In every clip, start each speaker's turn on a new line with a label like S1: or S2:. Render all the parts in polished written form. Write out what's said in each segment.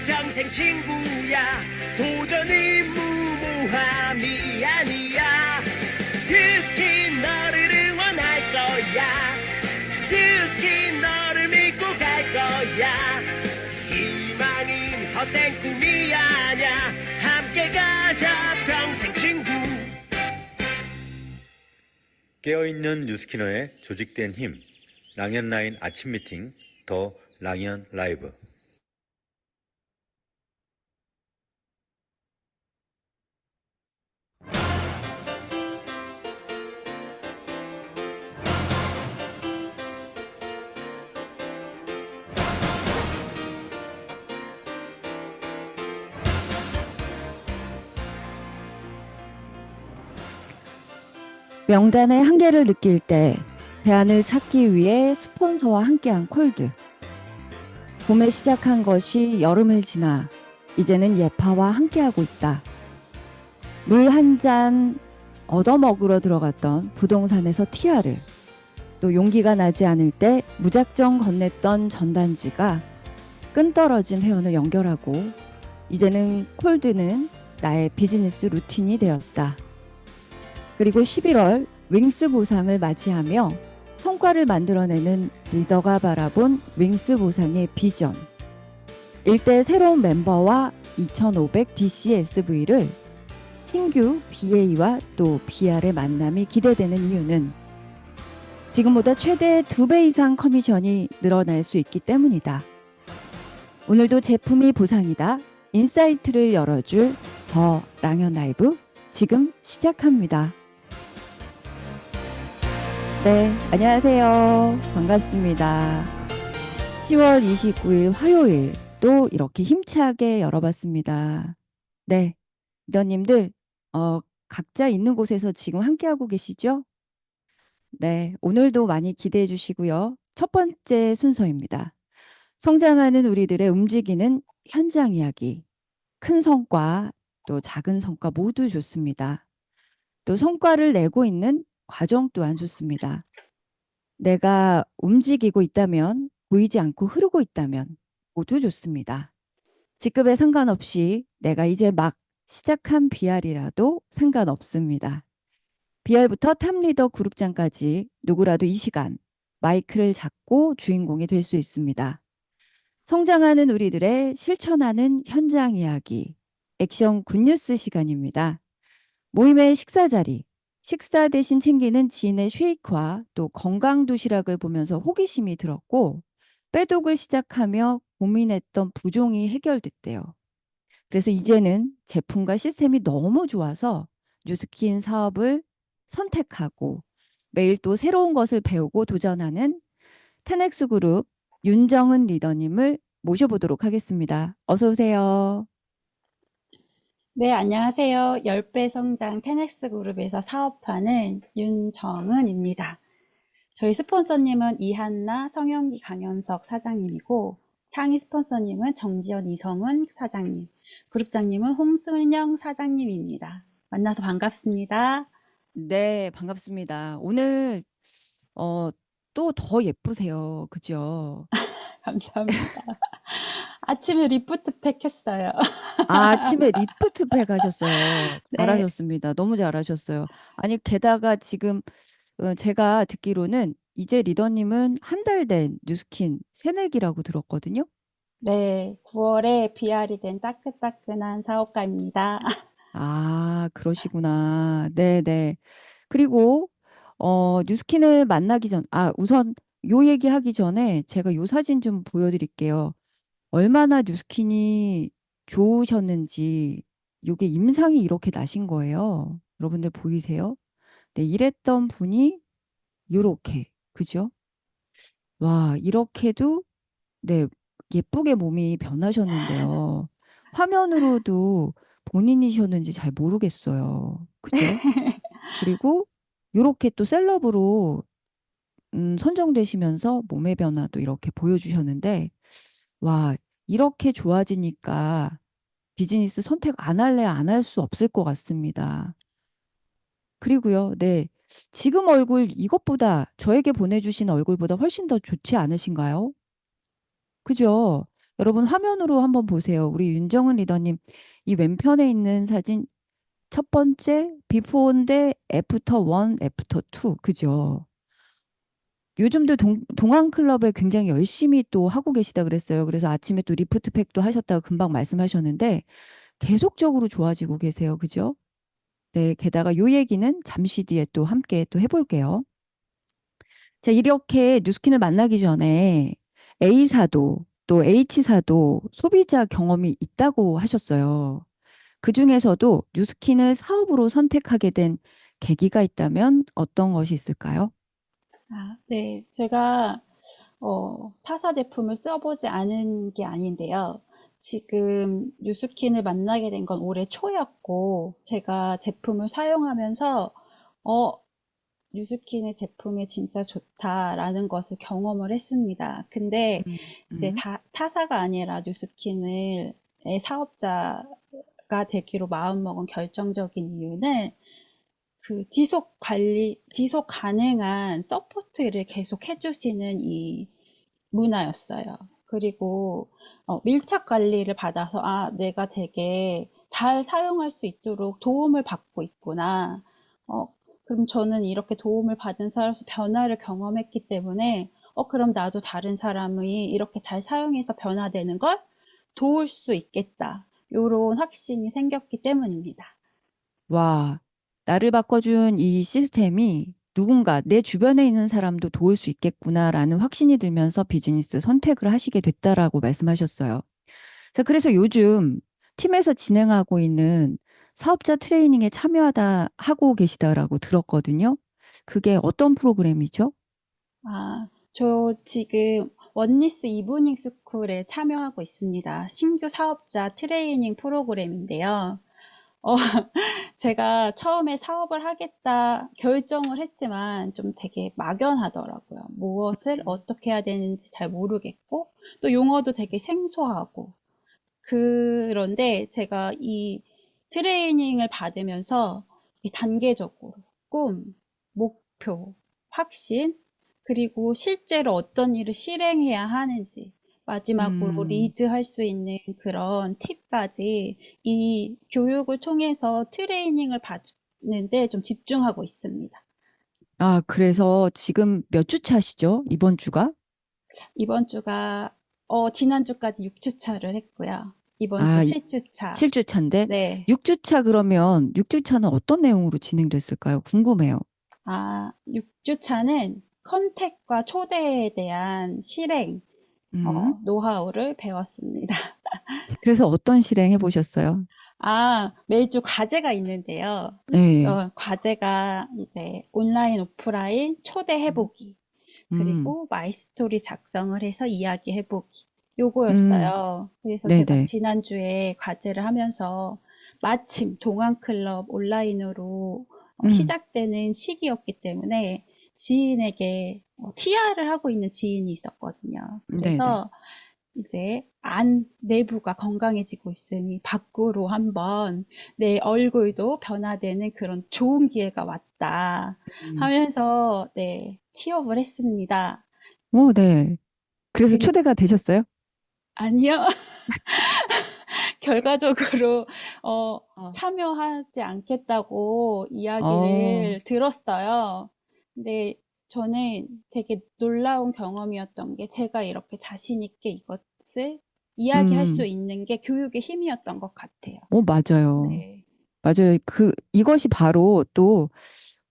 S1: 평생 친구야. 도전이 무모함이 아니야. 뉴스킨 너를 응원할 거야. 뉴스킨 너를 믿고 갈 거야. 희망은 헛된 꿈이 아냐. 함께 가자 평생 친구.
S2: 깨어있는 뉴스키너의 조직된 힘, 랑연라인 아침 미팅, 더 랑연 라이브.
S3: 명단의 한계를 느낄 때 대안을 찾기 위해 스폰서와 함께한 콜드. 봄에 시작한 것이 여름을 지나 이제는 예파와 함께하고 있다. 물 한 잔 얻어먹으러 들어갔던 부동산에서 티아를, 또 용기가 나지 않을 때 무작정 건넸던 전단지가 끈떨어진 회원을 연결하고 이제는 콜드는 나의 비즈니스 루틴이 되었다. 그리고 11월 윙스 보상을 맞이하며 성과를 만들어내는 리더가 바라본 윙스 보상의 비전. 일대 새로운 멤버와 2500 DCSV를 신규 BA와 또 BR의 만남이 기대되는 이유는 지금보다 최대 2배 이상 커미션이 늘어날 수 있기 때문이다. 오늘도 제품이 보상이다. 인사이트를 열어줄 더 랑연 라이브 지금 시작합니다. 네, 안녕하세요. 반갑습니다. 10월 29일 화요일 또 이렇게 힘차게 열어봤습니다. 네, 리더님들 각자 있는 곳에서 지금 함께하고 계시죠? 네, 오늘도 많이 기대해 주시고요. 첫 번째 순서입니다. 성장하는 우리들의 움직이는 현장 이야기. 큰 성과, 또 작은 성과 모두 좋습니다. 또 성과를 내고 있는 과정 또한 좋습니다. 내가 움직이고 있다면, 보이지 않고 흐르고 있다면 모두 좋습니다. 직급에 상관없이 내가 이제 막 시작한 BR이라도 상관없습니다. BR부터 탑리더 그룹장까지 누구라도 이 시간 마이크를 잡고 주인공이 될 수 있습니다. 성장하는 우리들의 실천하는 현장 이야기, 액션 굿뉴스 시간입니다. 모임의 식사 자리, 식사 대신 챙기는 지인의 쉐이크와 또 건강 도시락을 보면서 호기심이 들었고 빼독을 시작하며 고민했던 부종이 해결됐대요. 그래서 이제는 제품과 시스템이 너무 좋아서 뉴스킨 사업을 선택하고 매일 또 새로운 것을 배우고 도전하는 테넥스 그룹 윤정은 리더님을 모셔보도록 하겠습니다. 어서 오세요.
S4: 네, 안녕하세요. 10배 성장 테넥스 그룹에서 사업하는 윤정은입니다. 저희 스폰서님은 이한나, 성영기, 강현석 사장님이고 상위 스폰서님은 정지연, 이성은 사장님, 그룹장님은 홍순영 사장님입니다. 만나서 반갑습니다.
S3: 네, 반갑습니다. 오늘 또 더 예쁘세요. 그죠?
S4: 감사합니다. 아침에 리프트팩 했어요.
S3: 아침에 리프트팩 하셨어요.
S4: 네,
S3: 잘하셨습니다. 너무 잘하셨어요. 아니, 게다가 지금 제가 듣기로는 이제 리더님은 한 달 된 뉴스킨 새내기라고 들었거든요.
S4: 네, 9월에 BR이 된 따끈따끈한 사업가입니다.
S3: 아, 그러시구나. 네네. 그리고 뉴스킨을 만나기 전, 우선 요 얘기하기 전에 제가 요 사진 좀 보여드릴게요. 얼마나 뉴스킨이 좋으셨는지 요게 임상이 이렇게 나신 거예요. 여러분들 보이세요? 네, 이랬던 분이 요렇게, 그죠? 와, 이렇게도 네, 예쁘게 몸이 변하셨는데요. 화면으로도 본인이셨는지 잘 모르겠어요. 그죠? 그리고 요렇게 또 셀럽으로 선정되시면서 몸의 변화도 이렇게 보여주셨는데, 와, 이렇게 좋아지니까 비즈니스 선택 안 할래 안 할 수 없을 것 같습니다. 그리고요, 네. 지금 얼굴 이것보다 저에게 보내주신 얼굴보다 훨씬 더 좋지 않으신가요? 그죠? 여러분 화면으로 한번 보세요. 우리 윤정은 리더님 이 왼편에 있는 사진 첫 번째 비포인데 애프터 원, 애프터 투 그죠? 요즘도 동안 클럽에 굉장히 열심히 또 하고 계시다 그랬어요. 그래서 아침에 또 리프트팩도 하셨다고 금방 말씀하셨는데 계속적으로 좋아지고 계세요. 그죠? 네, 게다가 요 얘기는 잠시 뒤에 또 함께 또 해볼게요. 자, 이렇게 뉴스킨을 만나기 전에 A사도 또 H사도 소비자 경험이 있다고 하셨어요. 그 중에서도 뉴스킨을 사업으로 선택하게 된 계기가 있다면 어떤 것이 있을까요?
S4: 네. 제가 타사 제품을 써보지 않은 게 아닌데요. 지금 뉴스킨을 만나게 된 건 올해 초였고, 제가 제품을 사용하면서, 어, 뉴스킨의 제품이 진짜 좋다라는 것을 경험을 했습니다. 근데
S3: 음,
S4: 이제
S3: 음,
S4: 타사가 아니라 뉴스킨을 사업자가 되기로 마음먹은 결정적인 이유는 그 지속 가능한 서포트를 계속 해주시는 이 문화였어요. 그리고 밀착 관리를 받아서 내가 되게 잘 사용할 수 있도록 도움을 받고 있구나. 어, 그럼 저는 이렇게 도움을 받은 사람으로서 변화를 경험했기 때문에 그럼 나도 다른 사람이 이렇게 잘 사용해서 변화되는 걸 도울 수 있겠다. 요런 확신이 생겼기 때문입니다.
S3: 와, 나를 바꿔준 이 시스템이 누군가 내 주변에 있는 사람도 도울 수 있겠구나라는 확신이 들면서 비즈니스 선택을 하시게 됐다라고 말씀하셨어요. 자, 그래서 요즘 팀에서 진행하고 있는 사업자 트레이닝에 참여하다 하고 계시다라고 들었거든요. 그게 어떤 프로그램이죠?
S4: 저 지금 원리스 이브닝 스쿨에 참여하고 있습니다. 신규 사업자 트레이닝 프로그램인데요. 어, 제가 처음에 사업을 하겠다 결정을 했지만 좀 되게 막연하더라고요. 무엇을 어떻게 해야 되는지 잘 모르겠고, 또 용어도 되게 생소하고. 그런데 제가 이 트레이닝을 받으면서 이 단계적으로 꿈, 목표, 확신, 그리고 실제로 어떤 일을 실행해야 하는지, 마지막으로
S3: 음,
S4: 리드할 수 있는 그런 팁까지 이 교육을 통해서 트레이닝을 받는데 좀 집중하고 있습니다.
S3: 그래서 지금 몇 주 차시죠? 이번 주가?
S4: 이번 주가, 지난주까지 6주 차를 했고요. 이번 주
S3: 아,
S4: 7주 차.
S3: 7주 차인데
S4: 네.
S3: 6주 차 그러면 6주 차는 어떤 내용으로 진행됐을까요? 궁금해요.
S4: 6주 차는 컨택과 초대에 대한 실행,
S3: 음.
S4: 노하우를 배웠습니다.
S3: 그래서 어떤 실행해 보셨어요?
S4: 매주 과제가 있는데요.
S3: 네.
S4: 과제가 이제 온라인, 오프라인 초대해보기,
S3: 음,
S4: 그리고 마이스토리 작성을 해서 이야기해보기.
S3: 음,
S4: 요거였어요. 그래서 제가
S3: 네네.
S4: 지난주에 과제를 하면서 마침 동안클럽 온라인으로
S3: 음,
S4: 시작되는 시기였기 때문에 지인에게 TR을 하고 있는 지인이 있었거든요.
S3: 네네.
S4: 그래서 이제 내부가 건강해지고 있으니 밖으로 한번 내 얼굴도 변화되는 그런 좋은 기회가 왔다
S3: 음.
S4: 하면서 네, 티업을 했습니다.
S3: 네. 그래서
S4: 그리
S3: 초대가 되셨어요?
S4: 아니요. 결과적으로
S3: 어,
S4: 참여하지 않겠다고
S3: 어,
S4: 이야기를 들었어요. 근데 저는 되게 놀라운 경험이었던 게 제가 이렇게 자신 있게 이것을 이야기할 수
S3: 음,
S4: 있는 게 교육의 힘이었던 것 같아요.
S3: 맞아요.
S4: 네.
S3: 맞아요. 이것이 바로 또,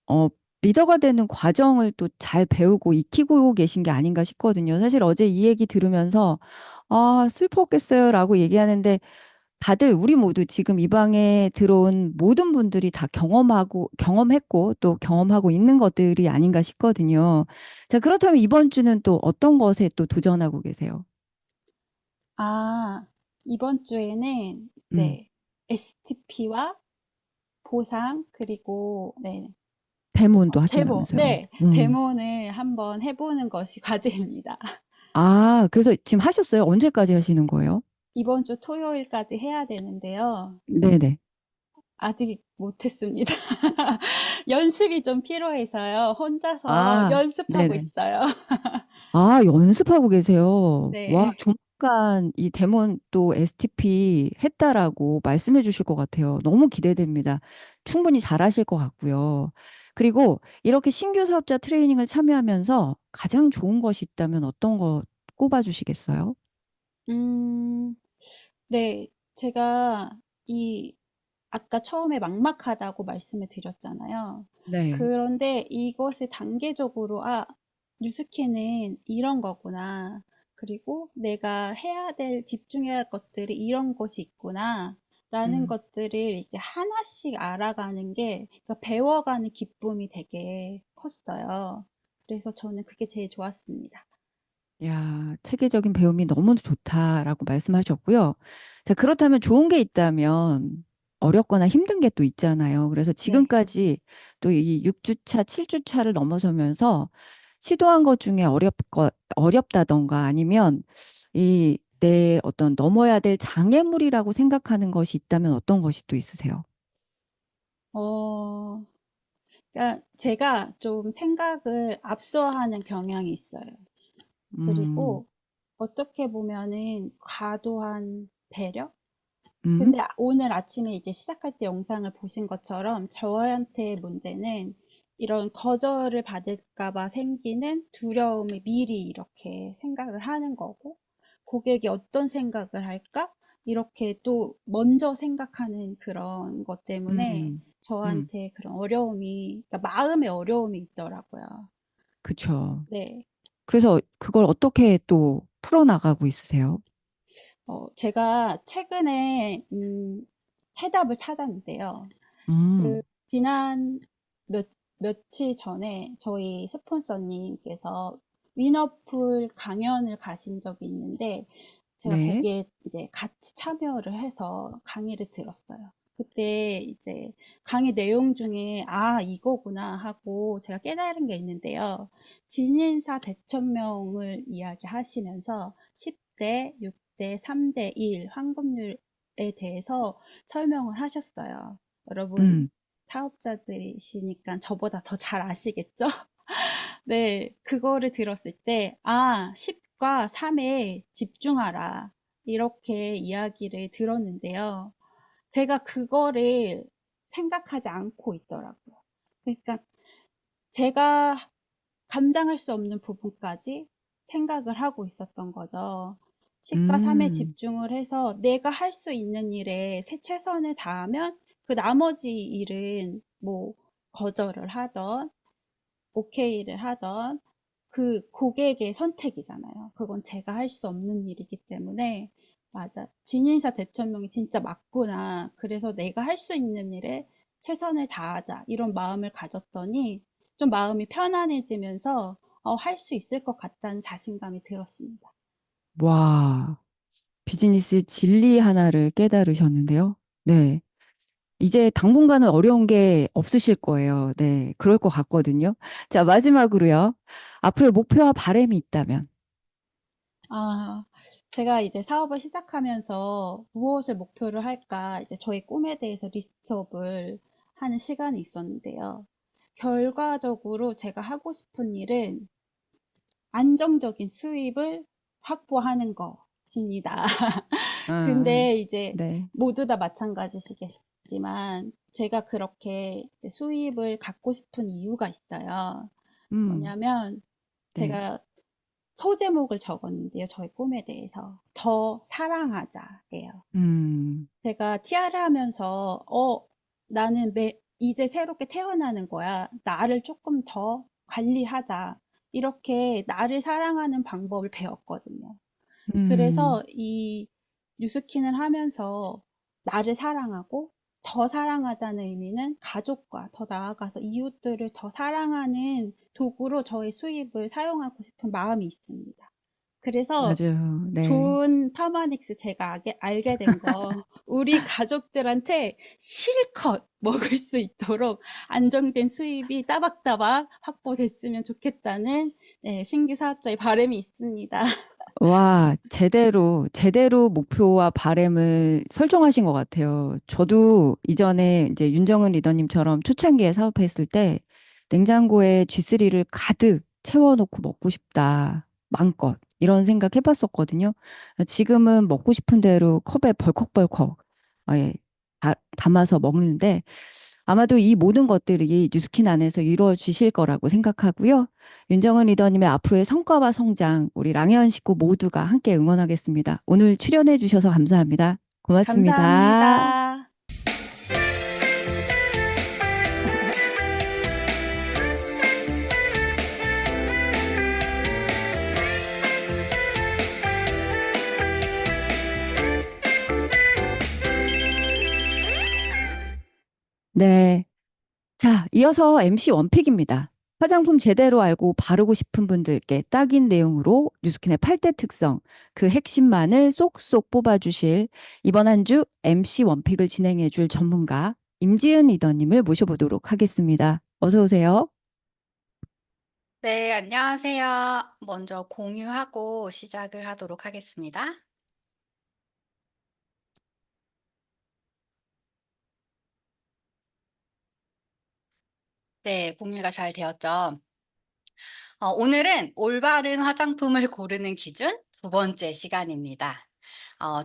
S3: 어, 리더가 되는 과정을 또 잘 배우고 익히고 계신 게 아닌가 싶거든요. 사실 어제 이 얘기 들으면서, 슬펐겠어요라고 얘기하는데, 다들 우리 모두 지금 이 방에 들어온 모든 분들이 다 경험했고 또 경험하고 있는 것들이 아닌가 싶거든요. 자, 그렇다면 이번 주는 또 어떤 것에 또 도전하고 계세요?
S4: 이번 주에는
S3: 음,
S4: 네, STP와 보상 그리고 네,
S3: 데몬도
S4: 데모,
S3: 하신다면서요.
S4: 네, 데모를 한번 해보는 것이 과제입니다.
S3: 그래서 지금 하셨어요? 언제까지 하시는 거예요?
S4: 이번 주 토요일까지 해야 되는데요.
S3: 네네.
S4: 아직 못했습니다. 연습이 좀 필요해서요. 혼자서
S3: 아,
S4: 연습하고
S3: 네네.
S4: 있어요.
S3: 연습하고 계세요. 와,
S4: 네.
S3: 약간 이 데몬 또 STP 했다라고 말씀해 주실 것 같아요. 너무 기대됩니다. 충분히 잘하실 것 같고요. 그리고 이렇게 신규 사업자 트레이닝을 참여하면서 가장 좋은 것이 있다면 어떤 거 꼽아 주시겠어요?
S4: 음, 네. 제가 이 아까 처음에 막막하다고 말씀을 드렸잖아요.
S3: 네.
S4: 그런데 이것을 단계적으로, 아, 뉴스키는 이런 거구나. 그리고 내가 해야 될, 집중해야 할 것들이 이런 것이 있구나. 라는
S3: 음.
S4: 것들을 이제 하나씩 알아가는 게, 그러니까 배워가는 기쁨이 되게 컸어요. 그래서 저는 그게 제일 좋았습니다.
S3: 야, 체계적인 배움이 너무 좋다라고 말씀하셨고요. 자, 그렇다면 좋은 게 있다면 어렵거나 힘든 게 또 있잖아요. 그래서
S4: 네.
S3: 지금까지 또 이 6주차, 7주차를 넘어서면서 시도한 것 중에 어렵다던가 아니면 이 내 어떤 넘어야 될 장애물이라고 생각하는 것이 있다면 어떤 것이 또 있으세요?
S4: 어, 그러니까 제가 좀 생각을 앞서하는 경향이 있어요.
S3: 음,
S4: 그리고 어떻게 보면은 과도한 배려?
S3: 음,
S4: 근데 오늘 아침에 이제 시작할 때 영상을 보신 것처럼 저한테 문제는 이런 거절을 받을까 봐 생기는 두려움을 미리 이렇게 생각을 하는 거고, 고객이 어떤 생각을 할까? 이렇게 또 먼저 생각하는 그런 것 때문에
S3: 음, 음,
S4: 저한테 그런 어려움이, 그러니까 마음의 어려움이 있더라고요.
S3: 그쵸.
S4: 네.
S3: 그래서 그걸 어떻게 또 풀어나가고 있으세요?
S4: 제가 최근에, 해답을 찾았는데요. 그,
S3: 음,
S4: 지난 며칠 전에 저희 스폰서님께서 위너풀 강연을 가신 적이 있는데, 제가
S3: 네.
S4: 거기에 이제 같이 참여를 해서 강의를 들었어요. 그때 이제 강의 내용 중에, 아, 이거구나 하고 제가 깨달은 게 있는데요. 진인사 대천명을 이야기하시면서 10대, 6대, 3대 1 환급률에 대해서 설명을 하셨어요. 여러분,
S3: 음,
S4: 사업자들이시니까 저보다 더 잘 아시겠죠? 네, 그거를 들었을 때, 아, 10과 3에 집중하라. 이렇게 이야기를 들었는데요. 제가 그거를 생각하지 않고 있더라고요. 그러니까 제가 감당할 수 없는 부분까지 생각을 하고 있었던 거죠. 10과 3에
S3: 음,
S4: 집중을 해서 내가 할 수 있는 일에 최선을 다하면 그 나머지 일은 뭐 거절을 하던 오케이를 하던 그 고객의 선택이잖아요. 그건 제가 할 수 없는 일이기 때문에 맞아. 진인사 대천명이 진짜 맞구나. 그래서 내가 할 수 있는 일에 최선을 다하자. 이런 마음을 가졌더니 좀 마음이 편안해지면서 할 수 있을 것 같다는 자신감이 들었습니다.
S3: 와, 비즈니스 진리 하나를 깨달으셨는데요. 네. 이제 당분간은 어려운 게 없으실 거예요. 네. 그럴 것 같거든요. 자, 마지막으로요. 앞으로의 목표와 바람이 있다면.
S4: 아, 제가 이제 사업을 시작하면서 무엇을 목표로 할까, 이제 저희 꿈에 대해서 리스트업을 하는 시간이 있었는데요. 결과적으로 제가 하고 싶은 일은 안정적인 수입을 확보하는 것입니다.
S3: 아,
S4: 근데 이제
S3: 네.
S4: 모두 다 마찬가지시겠지만 제가 그렇게 이제 수입을 갖고 싶은 이유가 있어요.
S3: 음,
S4: 뭐냐면
S3: 네.
S4: 제가 소제목을 적었는데요. 저의 꿈에 대해서. 더 사랑하자예요.
S3: 음,
S4: 제가 티아를 하면서, 나는 이제 새롭게 태어나는 거야. 나를 조금 더 관리하자. 이렇게 나를 사랑하는 방법을 배웠거든요.
S3: 음,
S4: 그래서 이 뉴스킨을 하면서 나를 사랑하고 더 사랑하자는 의미는 가족과 더 나아가서 이웃들을 더 사랑하는 도구로 저의 수입을 사용하고 싶은 마음이 있습니다. 그래서
S3: 맞아요. 네.
S4: 좋은 파마닉스 제가 알게 된 거, 우리 가족들한테 실컷 먹을 수 있도록 안정된 수입이 따박따박 확보됐으면 좋겠다는 네, 신규 사업자의 바람이 있습니다.
S3: 와, 제대로 목표와 바램을 설정하신 것 같아요. 저도 이전에 이제 윤정은 리더님처럼 초창기에 사업했을 때 냉장고에 G3를 가득 채워놓고 먹고 싶다. 마음껏 이런 생각 해봤었거든요. 지금은 먹고 싶은 대로 컵에 벌컥벌컥 예, 담아서 먹는데 아마도 이 모든 것들이 뉴스킨 안에서 이루어지실 거라고 생각하고요. 윤정은 리더님의 앞으로의 성과와 성장 우리 랑혜원 식구 모두가 함께 응원하겠습니다. 오늘 출연해 주셔서 감사합니다. 고맙습니다.
S4: 감사합니다.
S3: 네. 자, 이어서 MC 원픽입니다. 화장품 제대로 알고 바르고 싶은 분들께 딱인 내용으로 뉴스킨의 8대 특성, 그 핵심만을 쏙쏙 뽑아주실 이번 한 주 MC 원픽을 진행해 줄 전문가 임지은 리더님을 모셔보도록 하겠습니다. 어서 오세요.
S5: 네, 안녕하세요. 먼저 공유하고 시작을 하도록 하겠습니다. 네, 공유가 잘 되었죠. 오늘은 올바른 화장품을 고르는 기준 두 번째 시간입니다.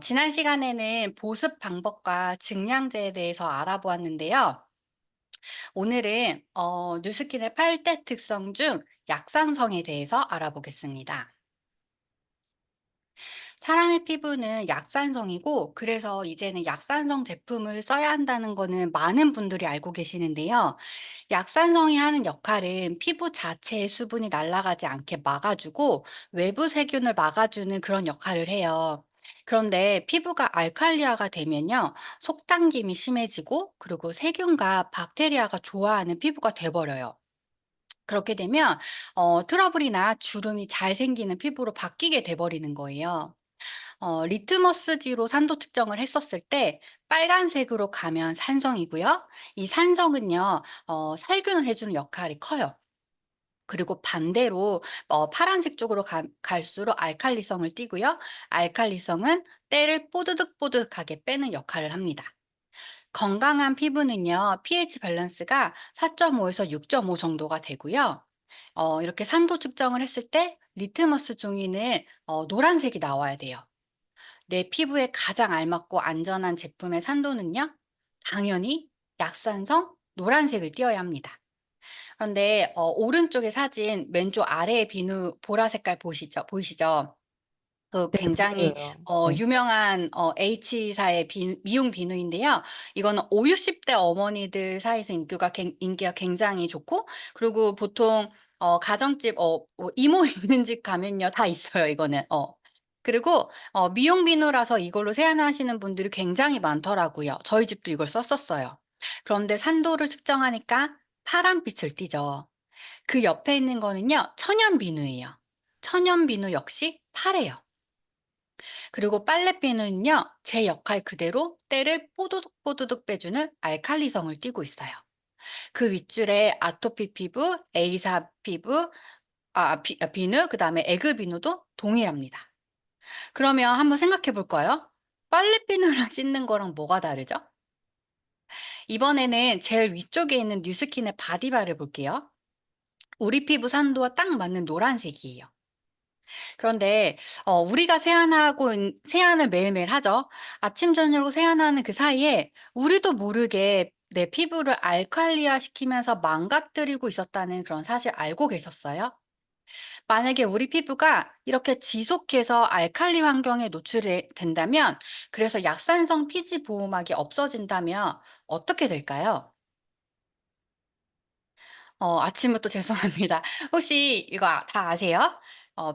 S5: 지난 시간에는 보습 방법과 증량제에 대해서 알아보았는데요. 오늘은 뉴스킨의 8대 특성 중 약산성에 대해서 알아보겠습니다. 사람의 피부는 약산성이고 그래서 이제는 약산성 제품을 써야 한다는 거는 많은 분들이 알고 계시는데요. 약산성이 하는 역할은 피부 자체의 수분이 날아가지 않게 막아주고 외부 세균을 막아주는 그런 역할을 해요. 그런데 피부가 알칼리화가 되면요, 속당김이 심해지고 그리고 세균과 박테리아가 좋아하는 피부가 돼버려요. 그렇게 되면 트러블이나 주름이 잘 생기는 피부로 바뀌게 돼버리는 거예요. 리트머스지로 산도 측정을 했었을 때 빨간색으로 가면 산성이고요. 이 산성은요, 살균을 해주는 역할이 커요. 그리고 반대로 파란색 쪽으로 갈수록 알칼리성을 띠고요. 알칼리성은 때를 뽀드득뽀드득하게 빼는 역할을 합니다. 건강한 피부는요, pH 밸런스가 4.5에서 6.5 정도가 되고요. 이렇게 산도 측정을 했을 때 리트머스 종이는 노란색이 나와야 돼요. 내 피부에 가장 알맞고 안전한 제품의 산도는요, 당연히 약산성 노란색을 띄어야 합니다. 그런데 오른쪽의 사진 왼쪽 아래의 비누 보라 색깔 보이시죠? 그
S3: 네,
S5: 굉장히
S3: 보여요. 네.
S5: 유명한 H사의 미용 비누인데요. 이거는 5, 60대 어머니들 사이에서 인기가 굉장히 좋고, 그리고 보통 가정집 뭐 이모 있는 집 가면요 다 있어요, 이거는. 그리고 미용 비누라서 이걸로 세안하시는 분들이 굉장히 많더라고요. 저희 집도 이걸 썼었어요. 그런데 산도를 측정하니까 파란빛을 띠죠. 그 옆에 있는 거는요, 천연 비누예요. 천연 비누 역시 파래요. 그리고 빨래비누는요, 제 역할 그대로 때를 뽀드득뽀드득 빼주는 알칼리성을 띠고 있어요. 그 윗줄에 아토피 피부, A사 피부, 비누, 그 다음에 에그 비누도 동일합니다. 그러면 한번 생각해 볼까요? 빨래비누랑 씻는 거랑 뭐가 다르죠? 이번에는 제일 위쪽에 있는 뉴스킨의 바디바를 볼게요. 우리 피부 산도와 딱 맞는 노란색이에요. 그런데 우리가 세안을 매일매일 하죠. 아침 저녁으로 세안하는 그 사이에 우리도 모르게 내 피부를 알칼리화 시키면서 망가뜨리고 있었다는 그런 사실 알고 계셨어요? 만약에 우리 피부가 이렇게 지속해서 알칼리 환경에 노출이 된다면, 그래서 약산성 피지 보호막이 없어진다면 어떻게 될까요? 아침부터 죄송합니다. 혹시 이거 다 아세요?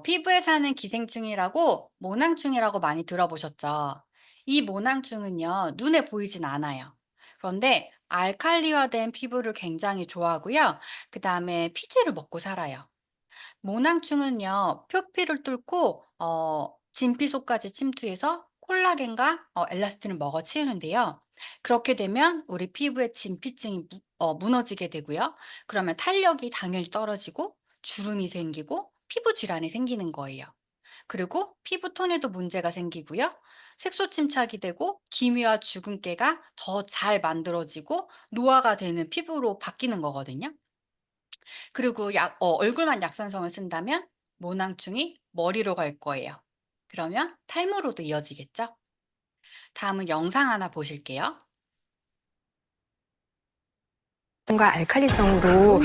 S5: 피부에 사는 기생충이라고 모낭충이라고 많이 들어보셨죠? 이 모낭충은요, 눈에 보이진 않아요. 그런데 알칼리화된 피부를 굉장히 좋아하고요. 그 다음에 피지를 먹고 살아요. 모낭충은요, 표피를 뚫고 진피 속까지 침투해서 콜라겐과 엘라스틴을 먹어치우는데요. 그렇게 되면 우리 피부의 진피층이 무너지게 되고요. 그러면 탄력이 당연히 떨어지고 주름이 생기고 피부 질환이 생기는 거예요. 그리고 피부톤에도 문제가 생기고요. 색소 침착이 되고 기미와 주근깨가 더 잘 만들어지고 노화가 되는 피부로 바뀌는 거거든요. 그리고 얼굴만 약산성을 쓴다면 모낭충이 머리로 갈 거예요. 그러면 탈모로도 이어지겠죠? 다음은 영상 하나 보실게요.
S6: 과 알칼리성으로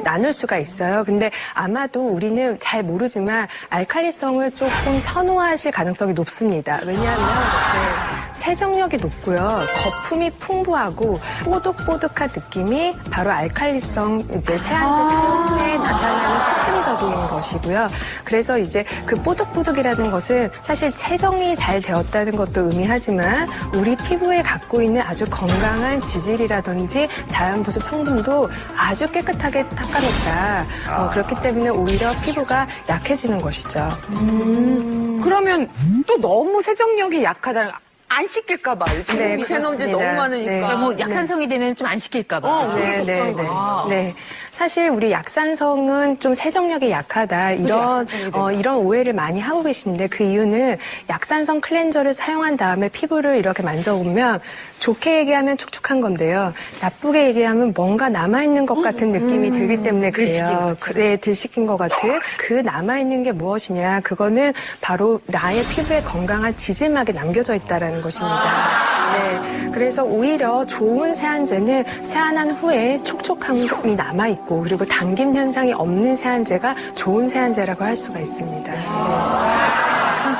S6: 나눌 수가 있어요. 근데 아마도 우리는 잘 모르지만 알칼리성을 조금 선호하실 가능성이 높습니다. 왜냐하면 세정력이 높고요. 거품이 풍부하고 뽀득뽀득한 느낌이 바로 알칼리성 이제 세안제 사용 후에 나타나는 특징적인 것이고요. 그래서 이제 그 뽀득뽀득이라는 것은 사실 세정이 잘 되었다는 것도 의미하지만 우리 피부에 갖고 있는 아주 건강한 지질이라든지 자연 보습 성분도 아주 깨끗하게 닦아냈다. 그렇기 때문에 오히려 피부가 약해지는 것이죠.
S7: 그러면 또 너무 세정력이 약하다는 안 씻길까봐 요즘
S6: 네,
S7: 미세먼지
S6: 그렇습니다.
S7: 너무 많으니까.
S6: 네.
S8: 그러니까 뭐 약산성이 되면 좀 안 시킬까봐.
S6: 네. 사실 우리 약산성은 좀 세정력이 약하다 이런 오해를 많이 하고 계시는데 그 이유는 약산성 클렌저를 사용한 다음에 피부를 이렇게 만져보면 좋게 얘기하면 촉촉한 건데요. 나쁘게 얘기하면 뭔가 남아있는 것 같은 느낌이 들기 때문에 그래요. 네, 들식인 것 같은. 그 남아있는 게 무엇이냐. 그거는 바로 나의 피부에 건강한 지질막이 남겨져 있다라는 것입니다. 네. 그래서 오히려 좋은 세안제는 세안한 후에 촉촉함이 남아있고 그리고 당김 현상이 없는 세안제가 좋은 세안제라고 할 수가 있습니다.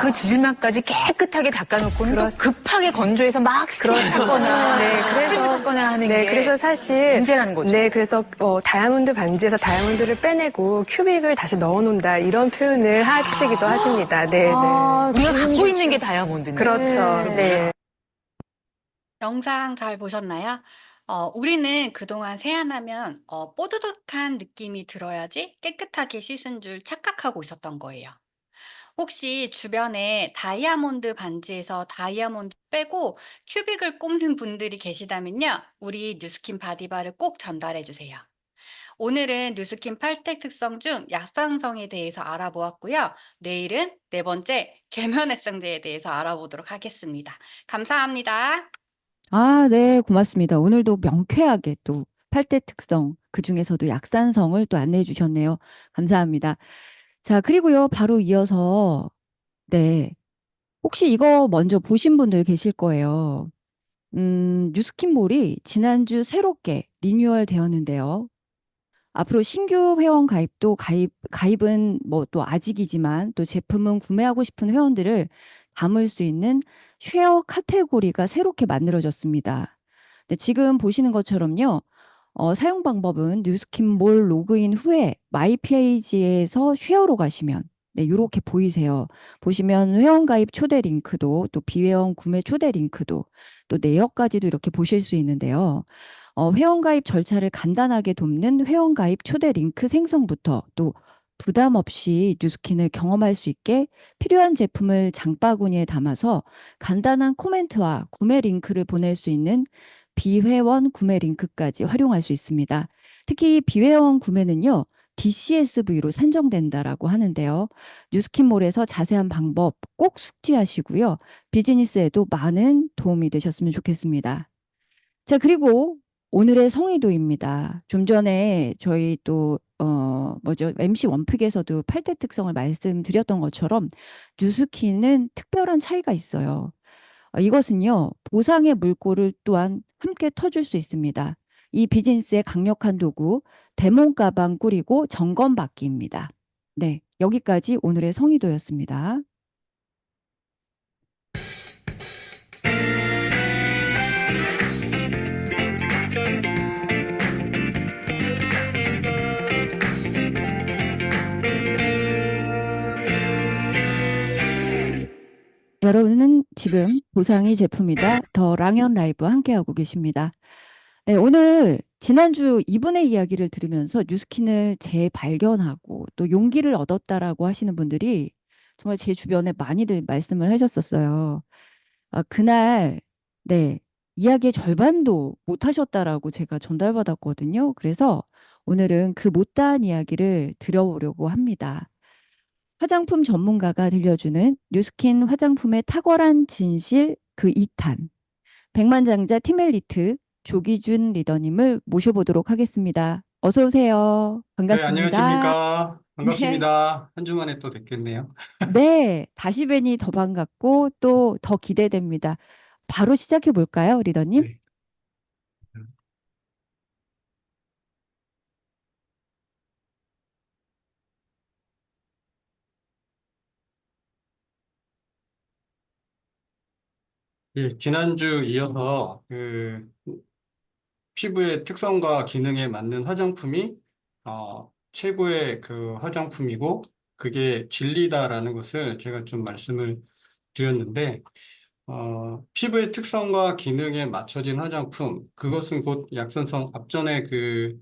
S8: 그 지질막까지 깨끗하게 닦아놓고는 또 급하게 건조해서 막 스킨하거나 크림 섞거나 하는 게
S6: 그래서 사실
S8: 문제라는 거죠.
S6: 네, 그래서 다이아몬드 반지에서 다이아몬드를 빼내고 큐빅을 다시 넣어놓는다 이런 표현을 하시기도 하십니다. 네,
S8: 우리가 갖고 있는 게 다이아몬드네.
S6: 그렇죠. 네.
S5: 영상 잘 보셨나요? 우리는 그동안 세안하면 뽀드득한 느낌이 들어야지 깨끗하게 씻은 줄 착각하고 있었던 거예요. 혹시 주변에 다이아몬드 반지에서 다이아몬드 빼고 큐빅을 꼽는 분들이 계시다면요. 우리 뉴스킨 바디바를 꼭 전달해 주세요. 오늘은 뉴스킨 8대 특성 중 약산성에 대해서 알아보았고요. 내일은 네 번째 계면활성제에 대해서 알아보도록 하겠습니다. 감사합니다.
S3: 아, 네, 고맙습니다. 오늘도 명쾌하게 또 8대 특성, 그중에서도 약산성을 또 안내해 주셨네요. 감사합니다. 자, 그리고요, 바로 이어서, 네, 혹시 이거 먼저 보신 분들 계실 거예요. 뉴스킨몰이 지난주 새롭게 리뉴얼 되었는데요. 앞으로 신규 회원 가입도 가입은 뭐 또 아직이지만 또 제품은 구매하고 싶은 회원들을 담을 수 있는 쉐어 카테고리가 새롭게 만들어졌습니다. 네, 지금 보시는 것처럼요. 사용 방법은 뉴스킨몰 로그인 후에 마이 페이지에서 쉐어로 가시면 네, 이렇게 보이세요. 보시면 회원 가입 초대 링크도 또 비회원 구매 초대 링크도 또 내역까지도 이렇게 보실 수 있는데요. 회원 가입 절차를 간단하게 돕는 회원 가입 초대 링크 생성부터 또 부담 없이 뉴스킨을 경험할 수 있게 필요한 제품을 장바구니에 담아서 간단한 코멘트와 구매 링크를 보낼 수 있는 비회원 구매 링크까지 활용할 수 있습니다. 특히 비회원 구매는요. DCSV로 산정된다라고 하는데요. 뉴스킨몰에서 자세한 방법 꼭 숙지하시고요. 비즈니스에도 많은 도움이 되셨으면 좋겠습니다. 자, 그리고 오늘의 성의도입니다. 좀 전에 저희 또 MC 원픽에서도 8대 특성을 말씀드렸던 것처럼 뉴스킨은 특별한 차이가 있어요. 이것은요. 보상의 물꼬를 또한 함께 터줄 수 있습니다. 이 비즈니스의 강력한 도구 데몬 가방 꾸리고 점검 받기입니다. 네, 여기까지 오늘의 성의도였습니다. 여러분은 지금 보상이 제품이다 더 랑연 라이브 함께하고 계십니다. 네, 오늘 지난주 이분의 이야기를 들으면서 뉴스킨을 재발견하고 또 용기를 얻었다라고 하시는 분들이 정말 제 주변에 많이들 말씀을 하셨었어요. 그날 네, 이야기의 절반도 못 하셨다라고 제가 전달받았거든요. 그래서 오늘은 그 못다한 이야기를 들어보려고 합니다. 화장품 전문가가 들려주는 뉴스킨 화장품의 탁월한 진실 그 2탄. 백만장자 팀엘리트 조기준 리더님을 모셔보도록 하겠습니다. 어서 오세요. 반갑습니다.
S9: 네, 안녕하십니까.
S3: 네.
S9: 반갑습니다. 한 주 만에 또 뵙겠네요.
S3: 네. 다시 뵈니 더 반갑고 또 더 기대됩니다. 바로 시작해 볼까요, 리더님?
S9: 네. 예, 지난주 이어서 피부의 특성과 기능에 맞는 화장품이 최고의 그 화장품이고 그게 진리다라는 것을 제가 좀 말씀을 드렸는데 피부의 특성과 기능에 맞춰진 화장품 그것은 곧 약산성 앞전에 그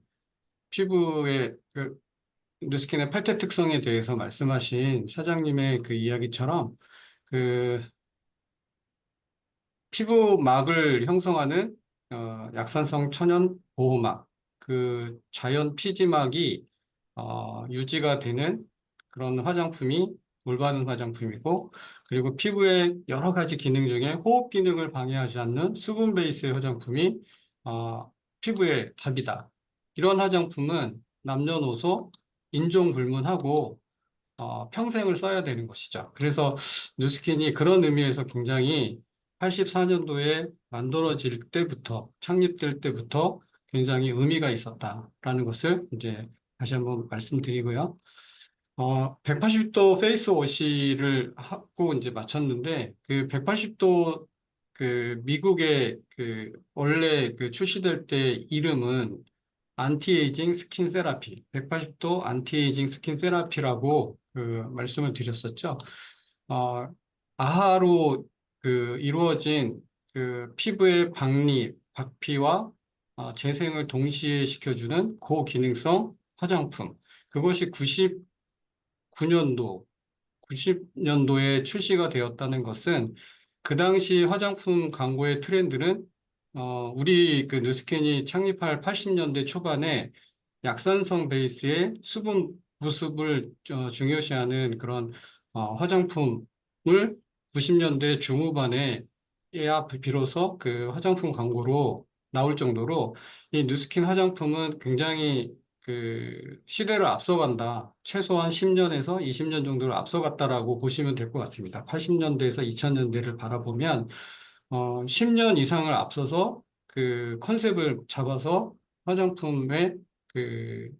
S9: 피부의 그 누스킨의 8대 특성에 대해서 말씀하신 사장님의 그 이야기처럼 그 피부막을 형성하는 약산성 천연 보호막, 그 자연 피지막이 유지가 되는 그런 화장품이 올바른 화장품이고, 그리고 피부의 여러 가지 기능 중에 호흡 기능을 방해하지 않는 수분 베이스의 화장품이 피부의 답이다. 이런 화장품은 남녀노소 인종 불문하고 평생을 써야 되는 것이죠. 그래서 누스킨이 그런 의미에서 굉장히 84년도에 만들어질 때부터, 창립될 때부터 굉장히 의미가 있었다라는 것을 이제 다시 한번 말씀드리고요. 180도 페이스 워시를 하고 이제 마쳤는데, 그 180도 그 미국의 그 원래 그 출시될 때 이름은 안티에이징 스킨 세라피, 180도 안티에이징 스킨 세라피라고 그 말씀을 드렸었죠. 어, 아하로 그 이루어진 그 피부의 박리, 박피와 재생을 동시에 시켜주는 고기능성 화장품. 그것이 99년도 90년도에 출시가 되었다는 것은 그 당시 화장품 광고의 트렌드는 우리 그 누스캔이 창립할 80년대 초반에 약산성 베이스의 수분 보습을 중요시하는 그런 화장품을 90년대 중후반에 에야 비로소 그 화장품 광고로 나올 정도로 이 누스킨 화장품은 굉장히 그 시대를 앞서간다. 최소한 10년에서 20년 정도를 앞서갔다라고 보시면 될 것 같습니다. 80년대에서 2000년대를 바라보면 10년 이상을 앞서서 그 컨셉을 잡아서 화장품에 그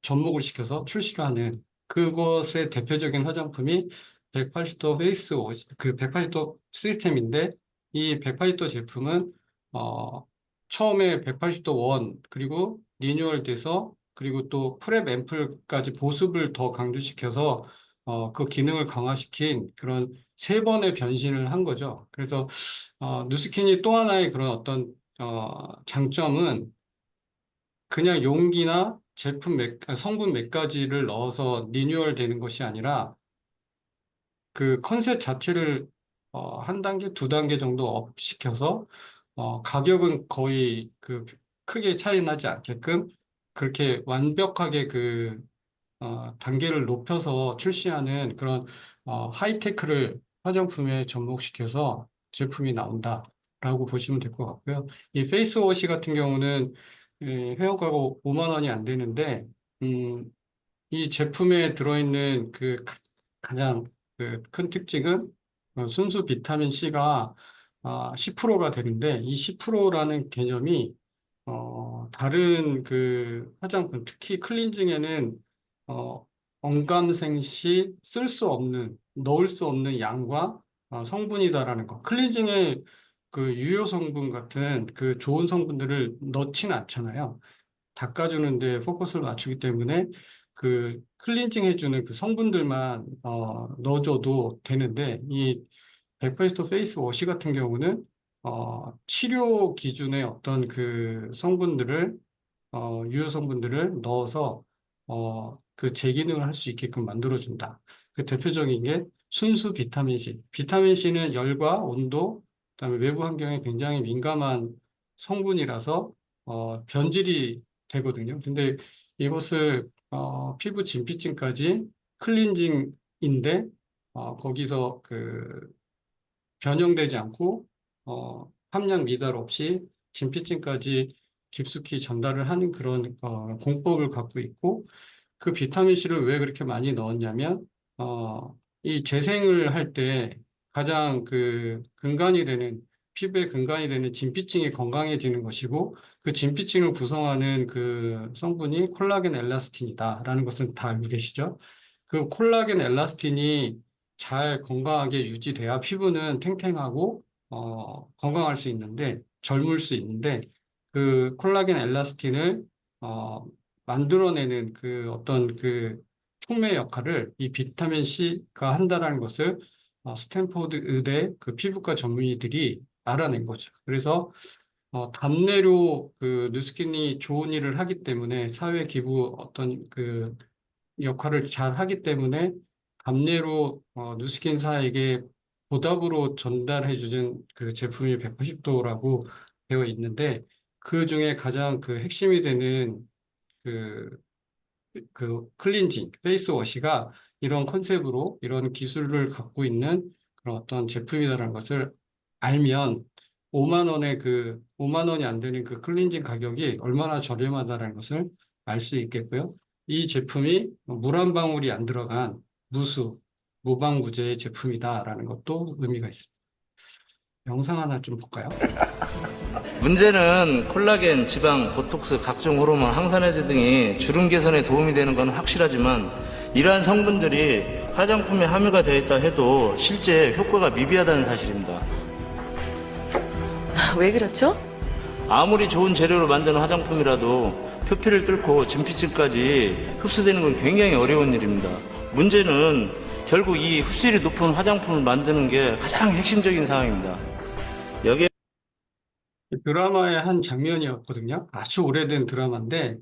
S9: 접목을 시켜서 출시를 하는 그것의 대표적인 화장품이 180도 페이스 워시, 그 180도 시스템인데 이 180도 제품은 처음에 180도 원 그리고 리뉴얼 돼서 그리고 또 프랩 앰플까지 보습을 더 강조시켜서 그 기능을 강화시킨 그런 세 번의 변신을 한 거죠. 그래서 누스킨이 또 하나의 그런 어떤 장점은 그냥 용기나 성분 몇 가지를 넣어서 리뉴얼 되는 것이 아니라 그 컨셉 자체를 한 단계, 두 단계 정도 업 시켜서 가격은 거의 그 크게 차이 나지 않게끔 그렇게 완벽하게 그 단계를 높여서 출시하는 그런 하이테크를 화장품에 접목시켜서 제품이 나온다라고 보시면 될 것 같고요. 이 페이스워시 같은 경우는 회원가가 5만 원이 안 되는데 이 제품에 들어있는 그 가장 그 큰 특징은 순수 비타민 C가 10%가 되는데 이 10%라는 개념이 다른 그 화장품, 특히 클렌징에는 언감생 시 쓸 수 없는, 넣을 수 없는 양과 성분이다라는 거. 클렌징에 그 유효 성분 같은 그 좋은 성분들을 넣지는 않잖아요. 닦아주는데 포커스를 맞추기 때문에 그 클렌징 해주는 그 성분들만 넣어줘도 되는데 이 100% 페이스 워시 같은 경우는 치료 기준의 어떤 그 성분들을 유효 성분들을 넣어서 그 제기능을 할 수 있게끔 만들어준다. 그 대표적인 게 순수 비타민 C. 비타민 C는 열과 온도, 그다음에 외부 환경에 굉장히 민감한 성분이라서 변질이 되거든요. 근데 이것을 피부 진피층까지 클렌징인데 거기서 그 변형되지 않고 함량 미달 없이 진피층까지 깊숙이 전달을 하는 그런 공법을 갖고 있고 그 비타민 C를 왜 그렇게 많이 넣었냐면, 이 재생을 할 때 가장 그 근간이 되는, 피부의 근간이 되는 진피층이 건강해지는 것이고, 그 진피층을 구성하는 그 성분이 콜라겐 엘라스틴이다라는 것은 다 알고 계시죠? 그 콜라겐 엘라스틴이 잘 건강하게 유지돼야 피부는 탱탱하고, 건강할 수 있는데, 젊을 수 있는데, 그 콜라겐 엘라스틴을, 만들어내는 그 어떤 그 촉매 역할을 이 비타민 C가 한다라는 것을 스탠포드 의대 그 피부과 전문의들이 알아낸 거죠. 그래서 답내로 그 누스킨이 좋은 일을 하기 때문에 사회 기부 어떤 그 역할을 잘 하기 때문에 답내로 누스킨사에게 보답으로 전달해 주는 그 제품이 180도라고 되어 있는데 그 중에 가장 그 핵심이 되는 그 클렌징, 페이스워시가 이런 컨셉으로 이런 기술을 갖고 있는 그런 어떤 제품이라는 것을 알면 5만 원이 안 되는 그 클렌징 가격이 얼마나 저렴하다는 것을 알 수 있겠고요. 이 제품이 물 한 방울이 안 들어간 무방무제의 제품이다라는 것도 의미가 있습니다. 영상 하나 좀 볼까요?
S10: 문제는 콜라겐, 지방, 보톡스, 각종 호르몬, 항산화제 등이 주름 개선에 도움이 되는 건 확실하지만 이러한 성분들이 화장품에 함유가 되어 있다 해도 실제 효과가 미비하다는 사실입니다.
S11: 왜 그렇죠?
S10: 아무리 좋은 재료로 만드는 화장품이라도 표피를 뚫고 진피층까지 흡수되는 건 굉장히 어려운 일입니다. 문제는 결국 이 흡수율이 높은 화장품을 만드는 게 가장 핵심적인 상황입니다. 여기에
S9: 드라마의 한 장면이었거든요. 아주 오래된 드라마인데,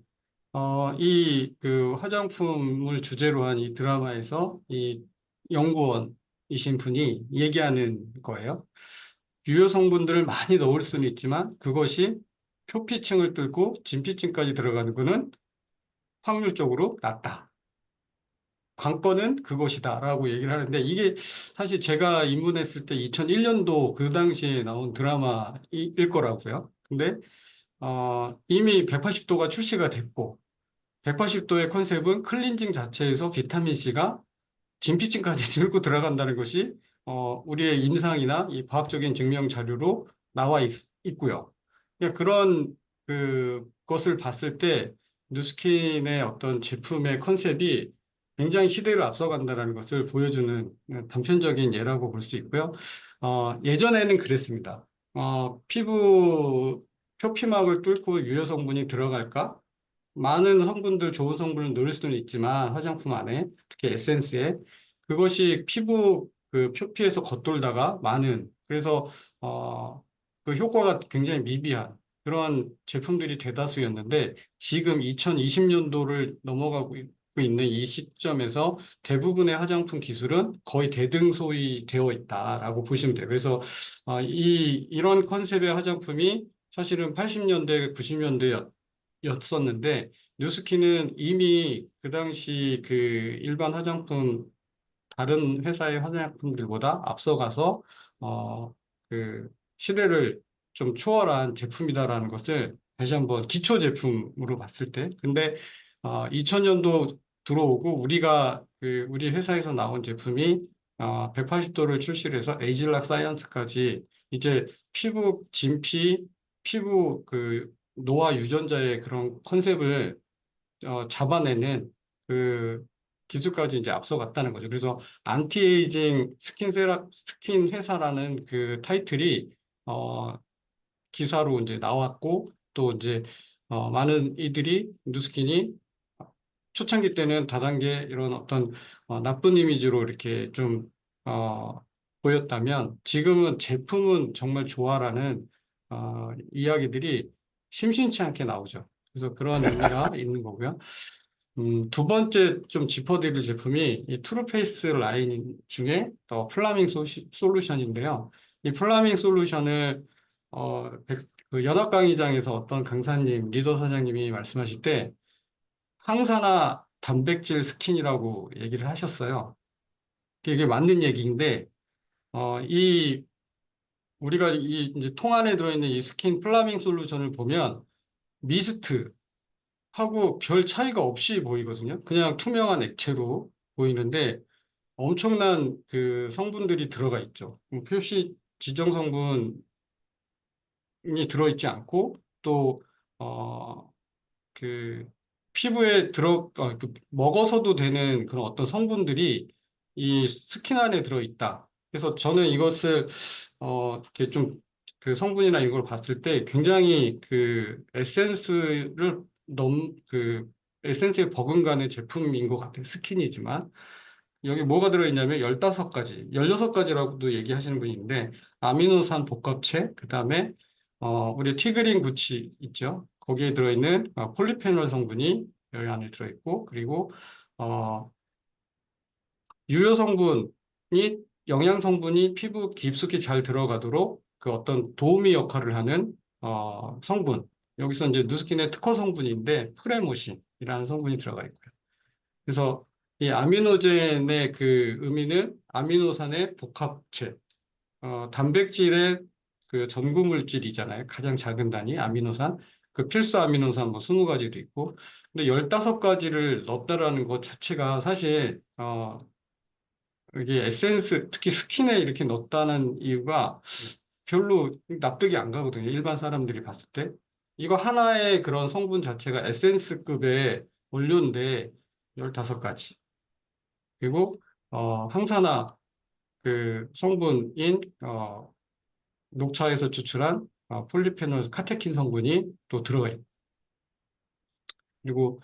S9: 이 그 화장품을 주제로 한 이 드라마에서 이 연구원이신 분이 얘기하는 거예요. 유효 성분들을 많이 넣을 수는 있지만 그것이 표피층을 뚫고 진피층까지 들어가는 것은 확률적으로 낮다. 관건은 그것이다라고 얘기를 하는데 이게 사실 제가 입문했을 때 2001년도 그 당시에 나온 드라마일 거라고요. 근데 이미 180도가 출시가 됐고 180도의 컨셉은 클렌징 자체에서 비타민 C가 진피층까지 들고 들어간다는 것이 우리의 임상이나 이 과학적인 증명 자료로 나와 있고요. 그런 것을 봤을 때 누스킨의 어떤 제품의 컨셉이 굉장히 시대를 앞서간다는 것을 보여주는 단편적인 예라고 볼 수 있고요. 예전에는 그랬습니다. 피부 표피막을 뚫고 유효 성분이 들어갈까? 많은 성분들, 좋은 성분을 넣을 수는 있지만 화장품 안에, 특히 에센스에 그것이 피부 그 표피에서 겉돌다가 그래서 그 효과가 굉장히 미비한 그런 제품들이 대다수였는데 지금 2020년도를 넘어가고 있는 이 시점에서 대부분의 화장품 기술은 거의 대등소이되어 있다라고 보시면 돼요. 그래서 이런 컨셉의 화장품이 사실은 80년대, 90년대였었는데 뉴스킨은 이미 그 당시 그 일반 화장품 다른 회사의 화장품들보다 앞서가서 그 시대를 좀 초월한 제품이다라는 것을 다시 한번 기초 제품으로 봤을 때 근데 2000년도 들어오고 우리 회사에서 나온 제품이 180도를 출시를 해서 에이즐락 사이언스까지 이제 피부 진피, 피부 그 노화 유전자의 그런 컨셉을 잡아내는 그 기술까지 이제 앞서갔다는 거죠. 그래서 안티에이징 스킨 회사라는 그 타이틀이 기사로 이제 나왔고 또 이제 많은 이들이 누스킨이 초창기 때는 다단계 이런 어떤 나쁜 이미지로 이렇게 좀 보였다면 지금은 제품은 정말 좋아라는 이야기들이 심심치 않게 나오죠. 그래서 그런 의미가 있는 거고요. 두 번째 좀 짚어드릴 제품이 이 트루페이스 라인 중에 플라밍 솔루션인데요. 이 플라밍 솔루션을 그 연합강의장에서 어떤 강사님, 리더 사장님이 말씀하실 때 항산화 단백질 스킨이라고 얘기를 하셨어요. 이게 맞는 얘기인데 우리가 이제 통 안에 들어있는 이 스킨 플라밍 솔루션을 보면 미스트 하고 별 차이가 없이 보이거든요. 그냥 투명한 액체로 보이는데 엄청난 그 성분들이 들어가 있죠. 표시 지정 성분이 들어있지 않고 또 그 피부에 먹어서도 되는 그런 어떤 성분들이 이 스킨 안에 들어있다. 그래서 저는 이것을 이렇게 좀 그 성분이나 이걸 봤을 때 굉장히 그 에센스에 버금가는 제품인 것 같아요. 스킨이지만. 여기 뭐가 들어있냐면 15가지, 16가지라고도 얘기하시는 분이 있는데, 아미노산 복합체, 그 다음에, 우리 티그린 구치 있죠? 거기에 들어있는 폴리페놀 성분이 여기 안에 들어있고, 그리고, 유효 성분이, 영양 성분이 피부 깊숙이 잘 들어가도록 그 어떤 도우미 역할을 하는, 성분. 여기서 이제 누스킨의 특허 성분인데, 프레모신이라는 성분이 들어가 있고요. 그래서 이 아미노젠의 그 의미는 아미노산의 복합체, 단백질의 그 전구 물질이잖아요. 가장 작은 단위 아미노산. 그 필수 아미노산 뭐 20가지도 있고. 근데 15가지를 넣었다라는 것 자체가 사실 이게 에센스, 특히 스킨에 이렇게 넣었다는 이유가 별로 납득이 안 가거든요. 일반 사람들이 봤을 때. 이거 하나의 그런 성분 자체가 에센스급의 원료인데 15가지. 그리고 항산화 그 성분인 녹차에서 추출한 폴리페놀 카테킨 성분이 또 들어가 있고, 그리고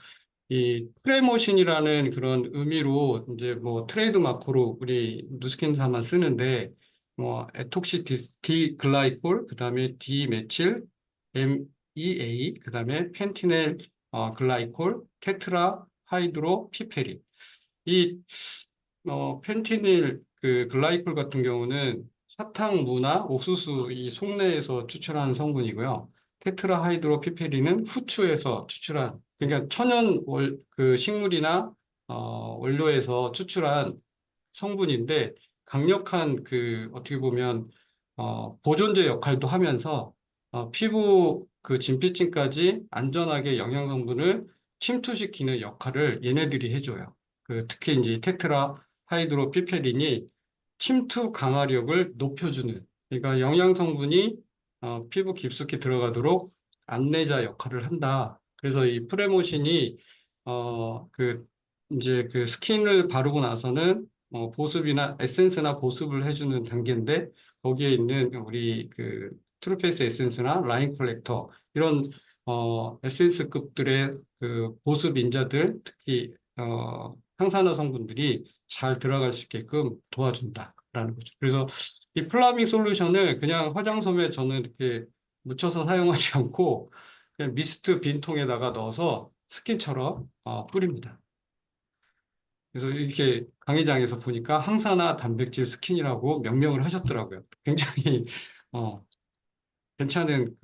S9: 이 프레모신이라는 그런 의미로 이제 뭐 트레이드 마크로 우리 누스킨사만 쓰는데 뭐 에톡시 디글라이콜, 그다음에 디메칠 MEA, 그다음에 펜티넬 글라이콜, 테트라 하이드로 피페린. 이 펜티닐 그 글라이콜 같은 경우는 사탕무나 옥수수 이 속내에서 추출하는 성분이고요. 테트라하이드로피페린은 후추에서 추출한, 그러니까 천연 그 식물이나 원료에서 추출한 성분인데 강력한 그 어떻게 보면 보존제 역할도 하면서 피부 그 진피층까지 안전하게 영양 성분을 침투시키는 역할을 얘네들이 해줘요. 그 특히 이제 테트라 하이드로피페린이 침투 강화력을 높여주는, 그러니까 영양 성분이 피부 깊숙이 들어가도록 안내자 역할을 한다. 그래서 이 프레모신이 그 이제 그 스킨을 바르고 나서는 보습이나 에센스나 보습을 해주는 단계인데 거기에 있는 우리 그 트루페이스 에센스나 라인 컬렉터 이런 에센스급들의 그 보습 인자들, 특히 항산화 성분들이 잘 들어갈 수 있게끔 도와준다라는 거죠. 그래서 이 플라밍 솔루션을 그냥 화장솜에 저는 이렇게 묻혀서 사용하지 않고 그냥 미스트 빈통에다가 넣어서 스킨처럼 뿌립니다. 그래서 이렇게 강의장에서 보니까 항산화 단백질 스킨이라고 명명을 하셨더라고요. 굉장히 괜찮은